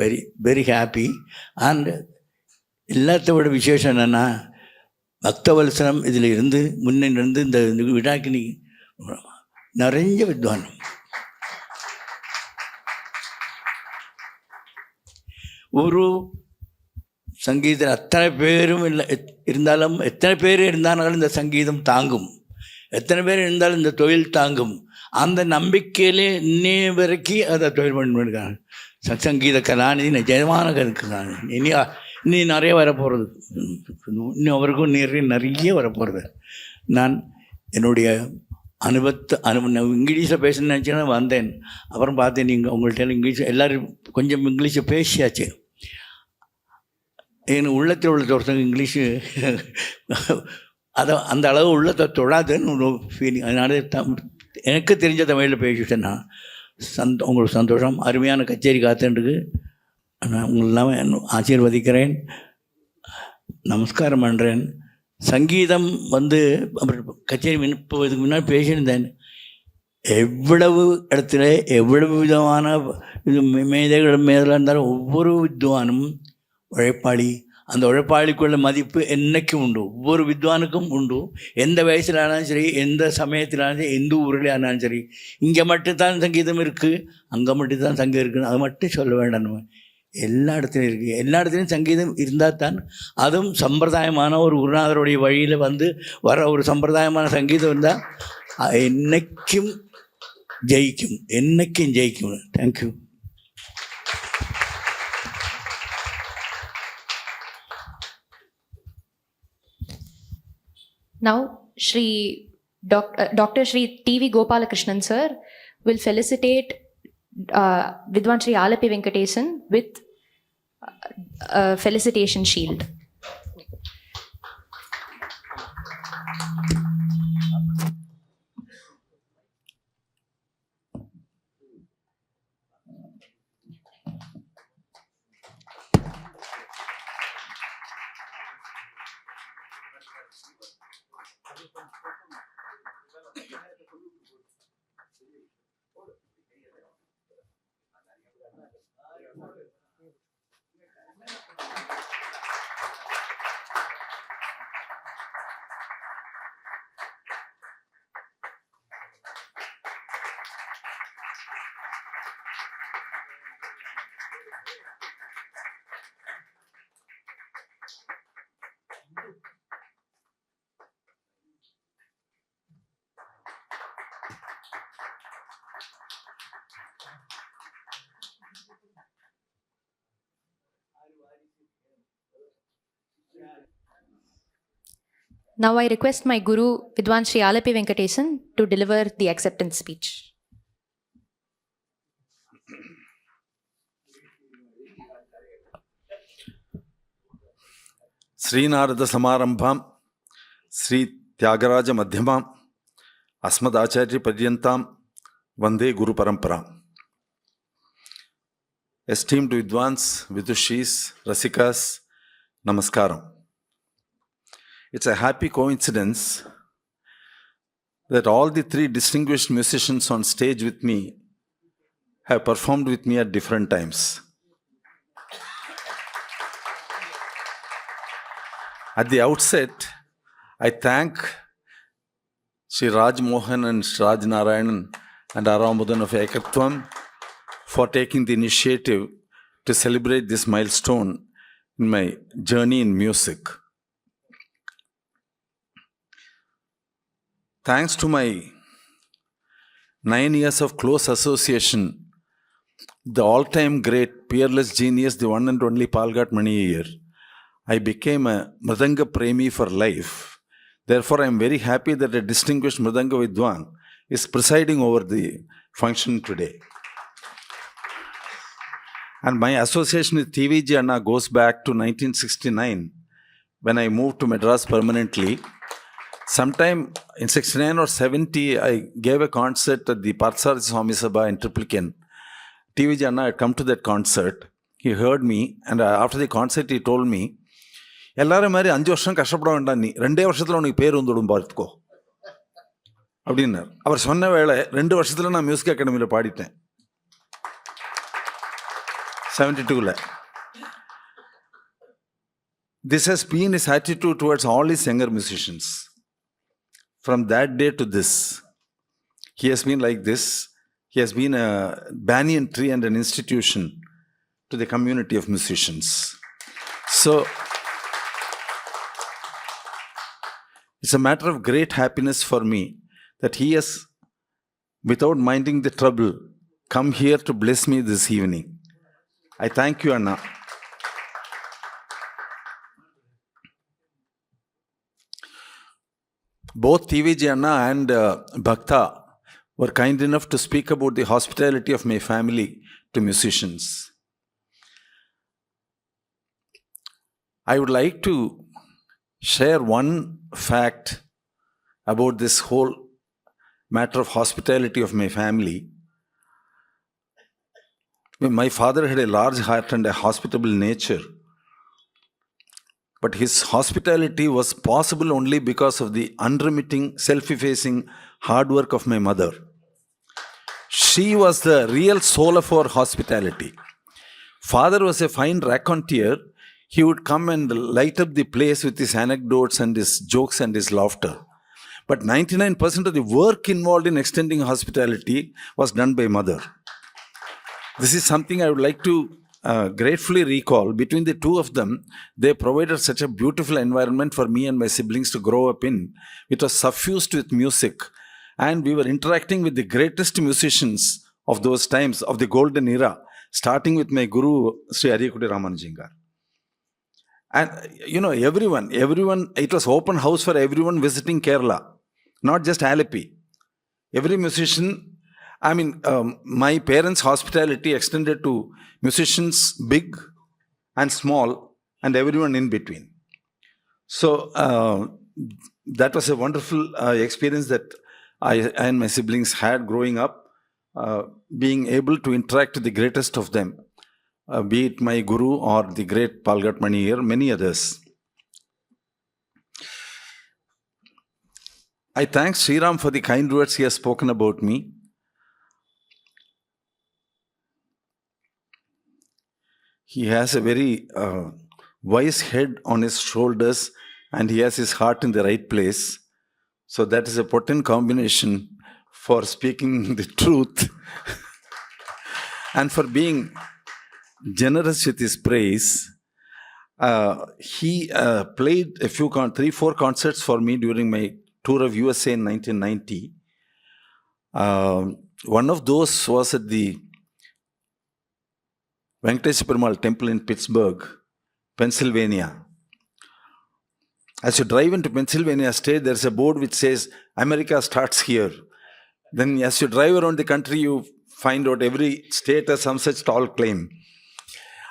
வெரி வெரி ஹாப்பி. அண்ட் எல்லாத்தோட விசேஷம் என்னென்னா, பக்தவல்சனம் இதில் இருந்து முன்னிருந்து இந்த விழாக்கு நீ நிறைஞ்ச வித்வான். ஒரு சங்கீதத்தில் அத்தனை பேரும் இல்லை இருந்தாலும், எத்தனை பேர் இருந்தாலும் இந்த சங்கீதம் தாங்கும், எத்தனை பேர் இருந்தாலும் இந்த தொழில் தாங்கும். அந்த நம்பிக்கையிலே இன்னே வரைக்கும் அதை தொழில் பண்ணிருக்காங்க. சங்கீத கலாநிதி நிஜமான கருக்குறாங்க. இனி நிறைய வரப்போகிறது, இன்னும் அவருக்கும் நிறைய வரப்போகிறது. நான் என்னுடைய இங்கிலீஷில் பேசணும்னு நினச்சின்னா வந்தேன். அப்புறம் பார்த்தேன் நீங்கள் உங்கள்கிட்ட இங்கிலீஷ் எல்லோரும் கொஞ்சம் இங்கிலீஷை பேசியாச்சு. எனக்கு உள்ளத்தில் உள்ள ஒருத்தங்க இங்கிலீஷு அதை அந்த அளவு உள்ளத்தை தொடாதுன்னு ஒரு ஃபீலிங். அதனால எனக்கு தெரிஞ்ச தமிழில் பேசிட்டேன்னா உங்களுக்கு சந்தோஷம். அருமையான கச்சேரி காத்துருக்கு. நான் உங்களெல்லாம் ஆசீர்வதிக்கிறேன், நமஸ்காரம் பண்ணுறேன். சங்கீதம் வந்து கச்சேரி இப்போ இதுக்கு முன்னாடி பேசியிருந்தேன். எவ்வளவு இடத்துல எவ்வளவு விதமான இது மேதைகள் மேதலாக இருந்தாலும் ஒவ்வொரு வித்வானும் உழைப்பாளி. அந்த உழைப்பாளிக்குள்ள மதிப்பு என்றைக்கும் உண்டு, ஒவ்வொரு வித்வானுக்கும் உண்டு. எந்த வயசில் ஆனாலும் சரி, எந்த சமயத்திலாலும் சரி, எந்த ஊரில் ஆனாலும் சரி. இங்கே மட்டும்தான் சங்கீதம் இருக்குது, அங்கே மட்டும்தான் சங்கீதம் இருக்குது, அது மட்டும் சொல்ல வேண்டாம். நம்ம எல்லா இடத்துலையும் இருக்குது. எல்லா இடத்துலையும் சங்கீதம் இருந்தால் தான் அதுவும் சம்பிரதாயமான ஒரு குருநாதருடைய வழியில் வந்து வர ஒரு சம்பிரதாயமான சங்கீதம் இருந்தால் என்னைக்கும் ஜெயிக்கும், என்னைக்கும் ஜெயிக்கும். Thank you. Now, Dr. Shri T.V. Gopalakrishnan sir will felicitate Vidwan Shri Alepey Venkatesan with Felicitation Shield. Now I request my Guru Vidwan Shri Alepey Venkatesan to deliver the acceptance speech. Sri Narada Samarambham, Sri Tyagaraja Madhyamam, Asmadacharya Paryantam, Vande Guru Paramparam. Esteemed Vidwans, Vidushis, Rasikas, Namaskaram. It's a happy coincidence that all the three distinguished musicians on stage with me have performed with me at different times. At the outset, I thank Shri Raj Mohan and Shri Raj Narayanan and Aramudan of Ekatvam for taking the initiative to celebrate this milestone in my journey in music. Thanks to my 9 years of close association, the all-time great, peerless genius, the one and only Palghat Mani Iyer. I became a Mridanga Premi for life. Therefore, I am very happy that a distinguished Mridanga Vidwan is presiding over the function today. And my association with TVG Anna goes back to 1969, when I moved to Madras permanently. Sometime in 69 or 70, I gave a concert at the Parsarthi Swami Sabha in Triplicane. TVG Anna had come to that concert. He heard me, and after the concert, he told me, எல்லாரும் மாதிரி 5 வருஷம் கஷ்டப்பட வேண்டாம், நீ 2 வருஷத்தில் உனக்கு பேர் வந்துடும் பார்த்துக்கோ அப்படின்னார். அவர் சொன்ன வேளை 2 வருஷத்தில் நான் மியூசிக் அகாடமியில் பாடிட்டேன், 72. This has been his attitude towards all his younger musicians. From that day to this, he has been like this. He has been a banyan tree and an institution to the community of musicians. So, it's a matter of great happiness for me that he has, without minding the trouble, come here to bless me this evening. I thank you, Anna. Both TVG Anna and Bhakta were kind enough to speak about the hospitality of my family to musicians. I would like to share one fact about this whole matter of hospitality of my family. My father had a large heart and a hospitable nature, but his hospitality was possible only because of the unremitting, self-effacing hard work of my mother. She was the real soul of our hospitality. Father was a fine raconteur. He would come and light up the place with his anecdotes and his jokes and his laughter. But 99% of the work involved in extending hospitality was done by mother. This is something I would like to gratefully recall. Between the two of them, they provided such a beautiful environment for me and my siblings to grow up in. It was suffused with music, and we were interacting with the greatest musicians of those times, of the golden era, starting with my guru, Sri Ariyakudi Ramanujingar. And everyone, it was open house for everyone visiting Kerala, not just Alepey. Every musician, my parents' hospitality extended to musicians big and small and everyone in between. So that was a wonderful experience that I and my siblings had growing up, being able to interact with the greatest of them, be it my guru or the great Palghat Mani Iyer, many others. I thank Sriram for the kind words he has spoken about me. He has a very wise head on his shoulders, and he has his heart in the right place. So that is a potent combination for speaking the truth and for being generous with his praise. He played a few, 3-4 concerts for me during my tour of USA in 1990. One of those was at the Venkatesha Perumal Temple in Pittsburgh, Pennsylvania. As you drive into Pennsylvania State, there's a board which says, America starts here. Then as you drive around the country, you find out every state has some such tall claim.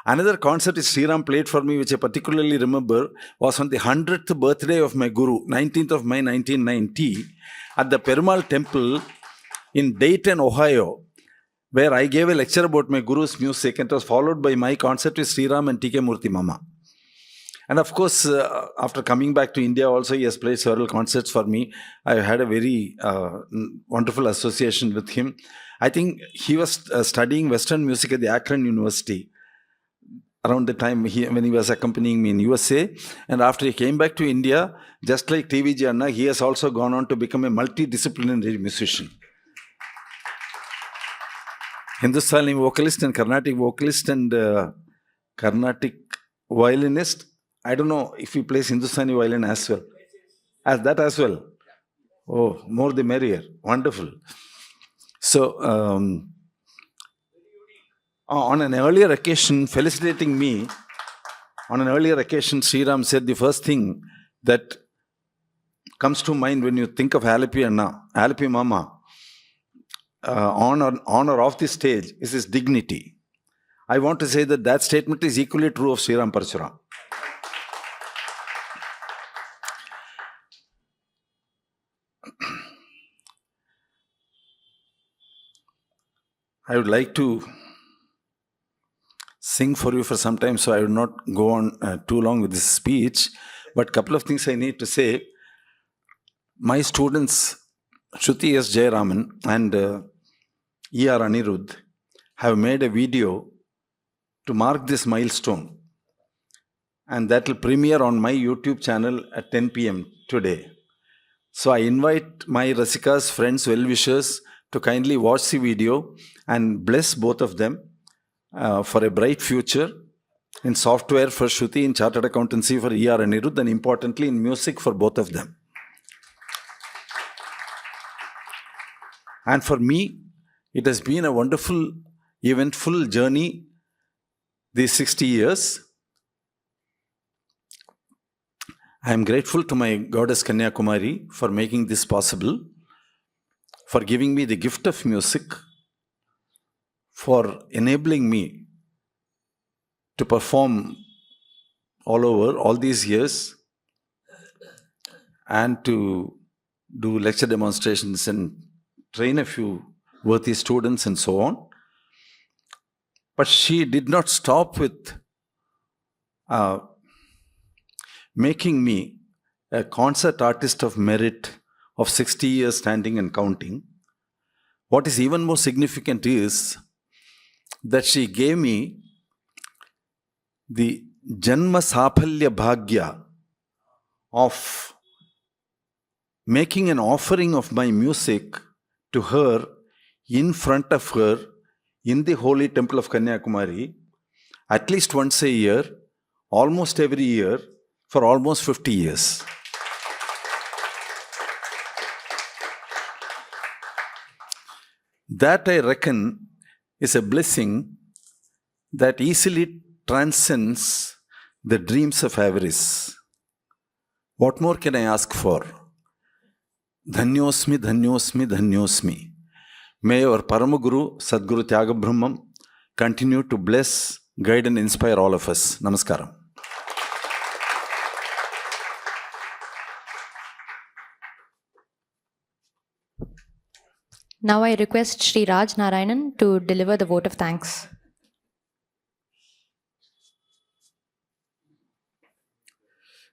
Another concert which Sriram played for me, which I particularly remember, was on the 100th birthday of my guru, 19th of May 1990, at the Perumal Temple in Dayton, Ohio, where I gave a lecture about my guru's music, and it was followed by my concert with Sriram and T.K. Murthy Mama. And of course, after coming back to India also, he has played several concerts for me. I had a very wonderful association with him. I think he was studying Western music at the Akron University around the time when he was accompanying me in USA. And after he came back to India, just like TVG Anna, he has also gone on to become a multidisciplinary musician. Hindustani vocalist and Carnatic vocalist and Carnatic violinist. I don't know if he plays Hindustani violin as well. As that as well. Oh, more the merrier. Wonderful. So, on an earlier occasion, felicitating me, on an earlier occasion, Sri Ram said the first thing that comes to mind when you think of Alepey Anna, Alepey Mama, on or off the stage, is his dignity. I want to say that that statement is equally true of Sri Ram Parshuram. I would like to sing for you for some time, so I will not go on too long with this speech. But a couple of things I need to say. My students, Shruti S. Jayaraman and E.R. Anirudh, have made a video to mark this milestone. And that will premiere on my YouTube channel at 10 p.m. today. So I invite my Rasikas, friends, well-wishers to kindly watch the video and bless both of them for a bright future in software for Shruti, in chartered accountancy for E.R. Anirudh, and importantly in music for both of them. And for me, it has been a wonderful, eventful journey these 60 years. I am grateful to my goddess Kanyakumari for making this possible, for giving me the gift of music, for enabling me to perform all over all these years and to do lecture demonstrations and train a few worthy students and so on. But she did not stop with making me a concert artist of merit of 60 years standing and counting. What is even more significant is that she gave me the Janma Sapalya Bhagya of making an offering of my music to her, in front of her, in the holy temple of Kanyakumari, at least once a year, almost every year, for almost 50 years. That, I reckon, is a blessing that easily transcends the dreams of avarice. What more can I ask for? Dhanyosmi, Dhanyosmi, Dhanyosmi. May our Paramaguru, Sadguru Tyagabrahmam, continue to bless, guide and inspire all of us. Namaskaram. Now I request Shri Raj Narayanan to deliver the vote of thanks.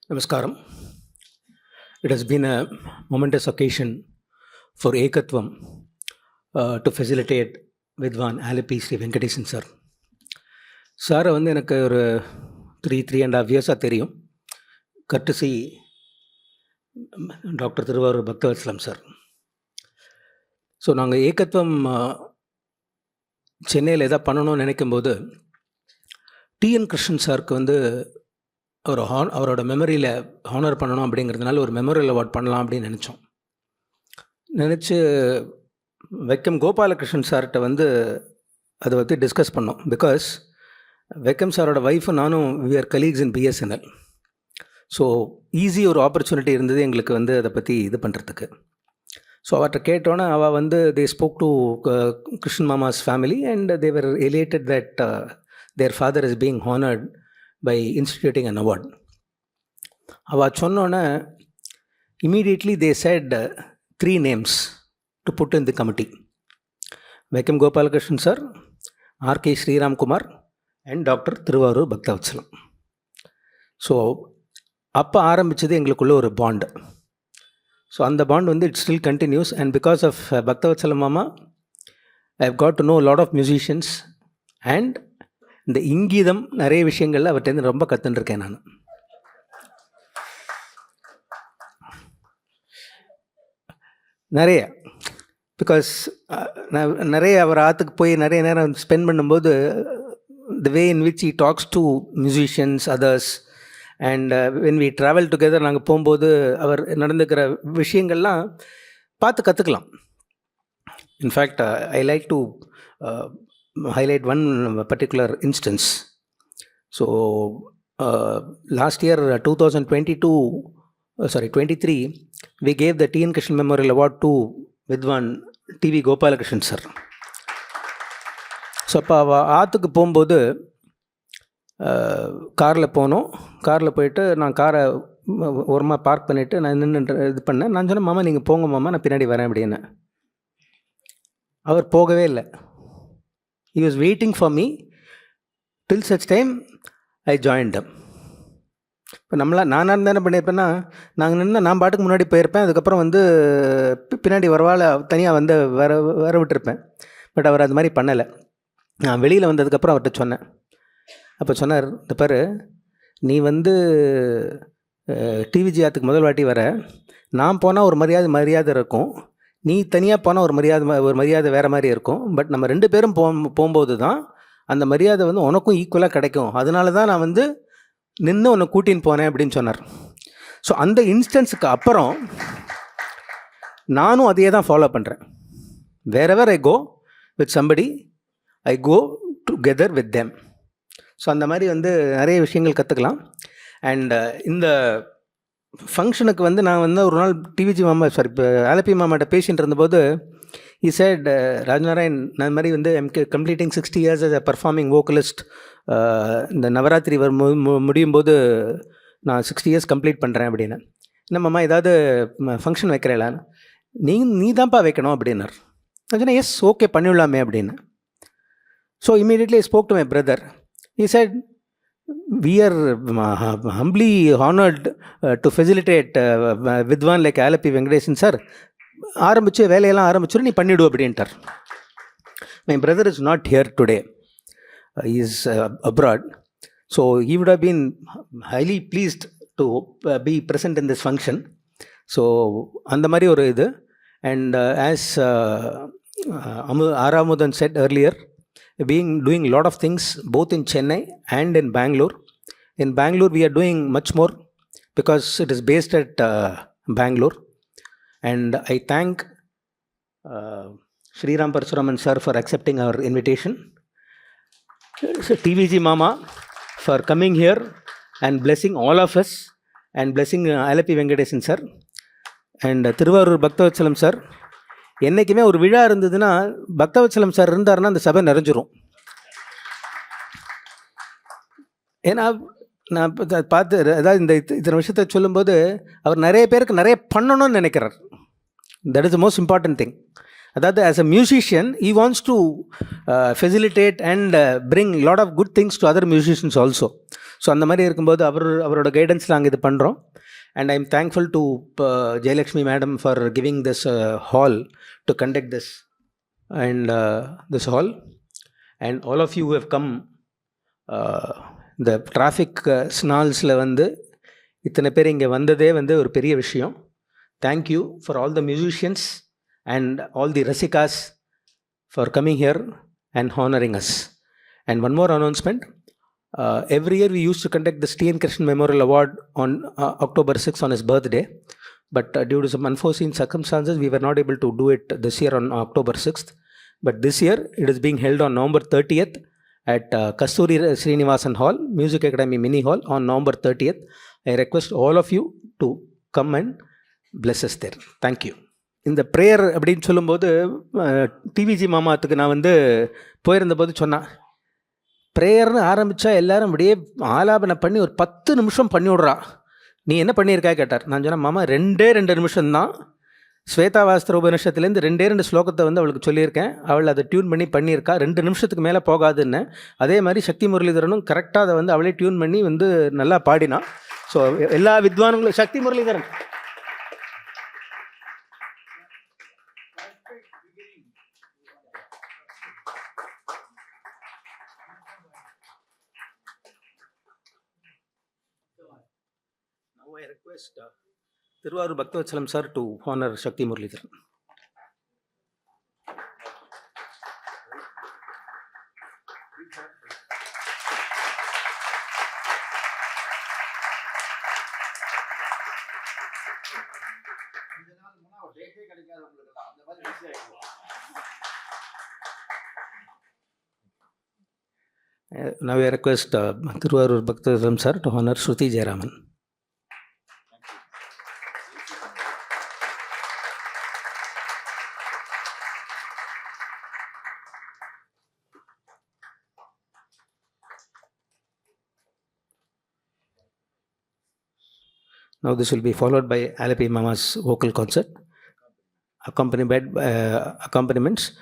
Namaskaram. It has been a momentous occasion for Ekatvam to facilitate vidwan Alepey Shri Venkatesan sir. சாரை வந்து எனக்கு ஒரு 3.5 years தெரியும். Courtesy doctor Thiruvarur Bhaktavatsalam sir. So நாங்கள் ஏகத்வம் சென்னையில் எதாவது பண்ணணும்னு நினைக்கும்போது டிஎன் கிருஷ்ணன் சாருக்கு வந்து ஒரு அவரோட மெமரியில் ஹானர் பண்ணணும் அப்படிங்கிறதுனால ஒரு மெமோரியல் அவார்ட் பண்ணலாம் அப்படின்னு நினச்சி வைக்கம் கோபாலகிருஷ்ணன் சார்கிட்ட வந்து அதை பற்றி டிஸ்கஸ் பண்ணோம். பிகாஸ் வைக்கம் சாரோட ஒய்ஃபு நானும் we are colleagues in BSNL. So easy ஒரு ஆப்பர்ச்சுனிட்டி இருந்தது எங்களுக்கு வந்து அதை பற்றி இது பண்ணுறதுக்கு. ஸோ அவர்கிட்ட கேட்டோன்னே அவள் வந்து they spoke to Krishnan mama's family and they were elated that their father is being honoured by instituting an award. அவள் சொன்னோன்னே immediately they set 3 names to put in the committee. Vaikam Gopalakrishnan sir, R.K. Sriram Kumar and Dr. Thiruvarur Bhaktavatsala. So அப்போ ஆரம்பித்தது எங்களுக்குள்ள ஒரு bond. So அந்த bond வந்து it still continues. And because of Bhaktavatsala mama I have got to know lot of musicians and இந்த இங்கீதம் நிறைய விஷயங்களில் அவர்கிட்டருந்து ரொம்ப கற்றுருக்கேன் நான். நிறைய பிகாஸ் நான் நிறைய அவர் ஆற்றுக்கு போய் நிறைய நேரம் ஸ்பெண்ட் பண்ணும்போது the way in which he talks to musicians others and when we travel together நாங்கள் போகும்போது அவர் நடந்துக்கிற விஷயங்கள்லாம் பார்த்து கற்றுக்கலாம். In fact, I like to highlight one particular instance. So, last year, 23, we gave the T.N. Krishnan Memorial Award to vidwan T.V. Gopalakrishnan sir. So அப்போ அவள் ஆற்றுக்கு போகும்போது காரில் போனோம். காரில் போயிட்டு நான் காரை ஓரமாக பார்க் பண்ணிவிட்டு நான் நின்று இது பண்ணேன். நான் சொன்னேன், மாமா நீங்கள் போங்க மாமா, நான் பின்னாடி வரேன் அப்படின்னு. அவர் போகவே இல்லை. He was waiting for me till such time I joined him. இப்போ நானாக இருந்தால் என்ன பண்ணியிருப்பேன்னா, நாங்கள் நின்று நான் பாட்டுக்கு முன்னாடி போயிருப்பேன். அதுக்கப்புறம் வந்து பின்னாடி வரவால் தனியாக வந்து வர விட்டுருப்பேன். பட் அவர் அது மாதிரி பண்ணலை. நான் வெளியில் வந்ததுக்கப்புறம் அவர்கிட்ட சொன்னேன். அப்போ சொன்னார், இந்த பாரு, நீ வந்து டிவிஜி ஆற்றுக்கு முதல் வாட்டி வர, நான் போனால் ஒரு மரியாதை இருக்கும், நீ தனியாக போனால் ஒரு மரியாதை வேறு மாதிரி இருக்கும். பட் நம்ம 2 பேரும் போகும்போது தான் அந்த மரியாதை வந்து உனக்கும் ஈக்குவலாக கிடைக்கும். அதனால தான் நான் வந்து நின்று உன்னை கூட்டின்னு போனேன் அப்படின்னு சொன்னார். ஸோ அந்த இன்ஸ்டன்ஸுக்கு அப்புறம் நானும் அதையே தான் ஃபாலோ பண்ணுறேன். wherever I go with somebody, I go together with them. So அந்த மாதிரி வந்து நிறைய விஷயங்கள் கற்றுக்கலாம். அண்ட் இந்த ஃபங்க்ஷனுக்கு வந்து நான் வந்து ஒரு நாள் டிவிஜி மாமா இப்போ ஆலப்பி மாமாட்ட பேசிகிட்டு இருந்தபோது he said, ராஜ்நாராயண், நான் மாதிரி வந்து completing 60 years as a performing vocalist, இந்த நவராத்திரி முடியும் போது நான் 60 years கம்ப்ளீட் பண்ணுறேன் அப்படின்னு. என்ன மாமா ஏதாவது ஃபங்க்ஷன் வைக்கிறேன்? நீ தான்ப்பா வைக்கணும் அப்படின்னார். நான் சொன்னேன், எஸ் ஓகே பண்ணிவிடலாமே அப்படின்னு. So immediately I spoke to my brother. He said, we are humbly honored to facilitate vidwan like Alepey Venkatesan sir. ஆரம்பிச்சு வேலையெல்லாம் ஆரம்பிச்சு நீ பண்ணிவிடு அப்படின்ட்டார். My brother is not here today. He is abroad. So he would have been highly pleased to be present in this function. So அந்த மாதிரி ஒரு இது. And as Aramudan said earlier, doing a lot of things both in Chennai and in Bangalore. In Bangalore, we are doing much more because it is based at Bangalore. And I thank Shri Purushotham sir for accepting our invitation. So TVG Mama for coming here and blessing all of us and blessing Alepey Venkatesan sir. And Thiruvarur Bhaktavatshalam sir. என்றைக்குமே ஒரு விழா இருந்ததுன்னா Bhaktavatsalam sir இருந்தாருன்னா அந்த சபை நிறைஞ்சிரும். ஏன்னா நான் பார்த்து, அதாவது இத்தனை விஷயத்தை சொல்லும்போது அவர் நிறைய பேருக்கு நிறைய பண்ணணும்னு நினைக்கிறார். That is the most important thing. அதாவது as a musician he wants to facilitate and bring lot of good things to other musicians also. So அந்த மாதிரி இருக்கும்போது அவரோட கைடன்ஸில் நாங்கள் இது பண்ணுறோம். And I'm thankful to Jayalakshmi madam for giving this hall to conduct this and this hall. And all of you who have come, the traffic snarlsல வந்து இத்தனை பேர் இங்கே வந்ததே வந்து ஒரு பெரிய விஷயம். Thank you for all the musicians and all the Rasikas for coming here and honoring us. And one more announcement. Every year we used to conduct the T.N. Krishnan Memorial Award on October 6th on his birthday. But due to some unforeseen circumstances, we were not able to do it this year on October 6th. But this year, it is being held on November 30th at Kasturi Srinivasan Hall, Music Academy Mini Hall on November 30th. I request all of you to come and bless us there. Thank you. இந்த prayer அப்படின்னு சொல்லும்போது TVG மாமாத்துக்கு நான் வந்து போயிருந்தபோது சொன்னேன், ப்ரேயர்னு ஆரம்பித்தா எல்லோரும் அப்படியே ஆலாபனை பண்ணி ஒரு 10 நிமிஷம் பண்ணி விட்றா, நீ என்ன பண்ணியிருக்கா கேட்டார். நான் சொன்னேன், மாமா 2 நிமிஷம்தான், ஸ்வேதாவாஸ்திர உபநிஷத்துலேருந்து 2 ஸ்லோகத்தை வந்து அவளுக்கு சொல்லியிருக்கேன், அவள் அதை டியூன் பண்ணியிருக்கா, 2 நிமிஷத்துக்கு மேலே போகாதுன்னு. அதே மாதிரி சக்தி முரளிதரனும் கரெக்டாக அதை வந்து அவளே டியூன் பண்ணி வந்து நல்லா பாடினா. ஸோ எல்லா வித்வான்களும் சக்தி Muralidharan I request Thiruvarur Bhaktavatshalam sir to honor Shakti Muralidharan. டேட்டே கிடைக்காது உங்களுக்கு, அந்த மாதிரி ஈஸியாக Now I request Thiruvarur Bhaktaram sir to honor Shruti Jayaraman. Now this will be followed by Alepey Mama's vocal concert, accompanied by accompaniments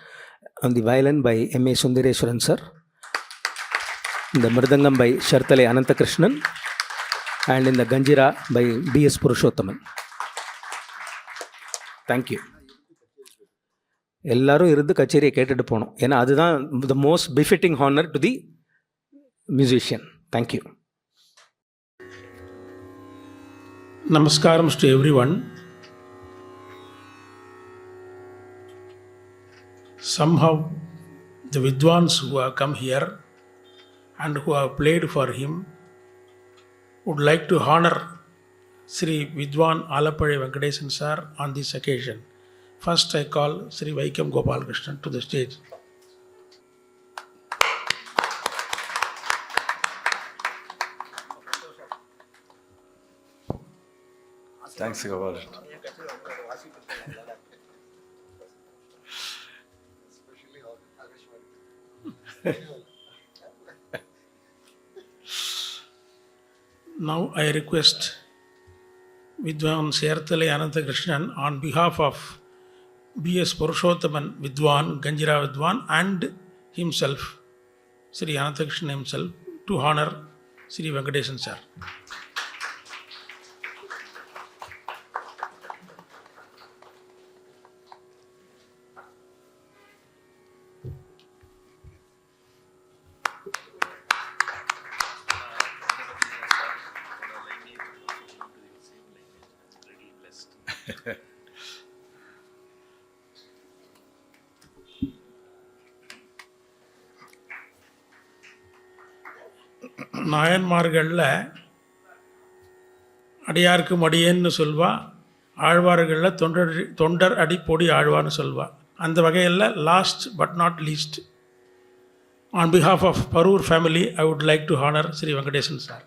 on the violin by M.A. Sundareswaran sir, in the Mridangam by Shertalai Ananthakrishnan, and in the Kanjira by B.S. Purushotham. Thank you. எல்லாரும் இருந்து கச்சேரியை கேட்டுட்டு போகணும். ஏன்னா அதுதான் the most befitting honor to the musician. Thank you. Namaskaram to everyone. Somehow the vidwans who have come here and who have played for him would like to honor Shri Vidwan Alepey Venkatesan sir on this occasion. First I call Shri Vaikam Gopalakrishnan to the stage. Thanks, Gopal. Now I request Vidwan Shertalai Ananthakrishnan on behalf of B.S. Purushotham Vidwan, Kanjira Vidwan, and himself, Shri Ananthakrishnan himself, to honor Shri Venkatesan sir. நாயன்மார்களில் அடியாருக்கு மடியேன்னு சொல்வா, ஆழ்வார்களில் தொண்டர் அடி பொடி ஆழ்வான்னு சொல்வா. அந்த வகையில் last but not least, on behalf of Parur family, I would like to honor Shri Venkatesan sir.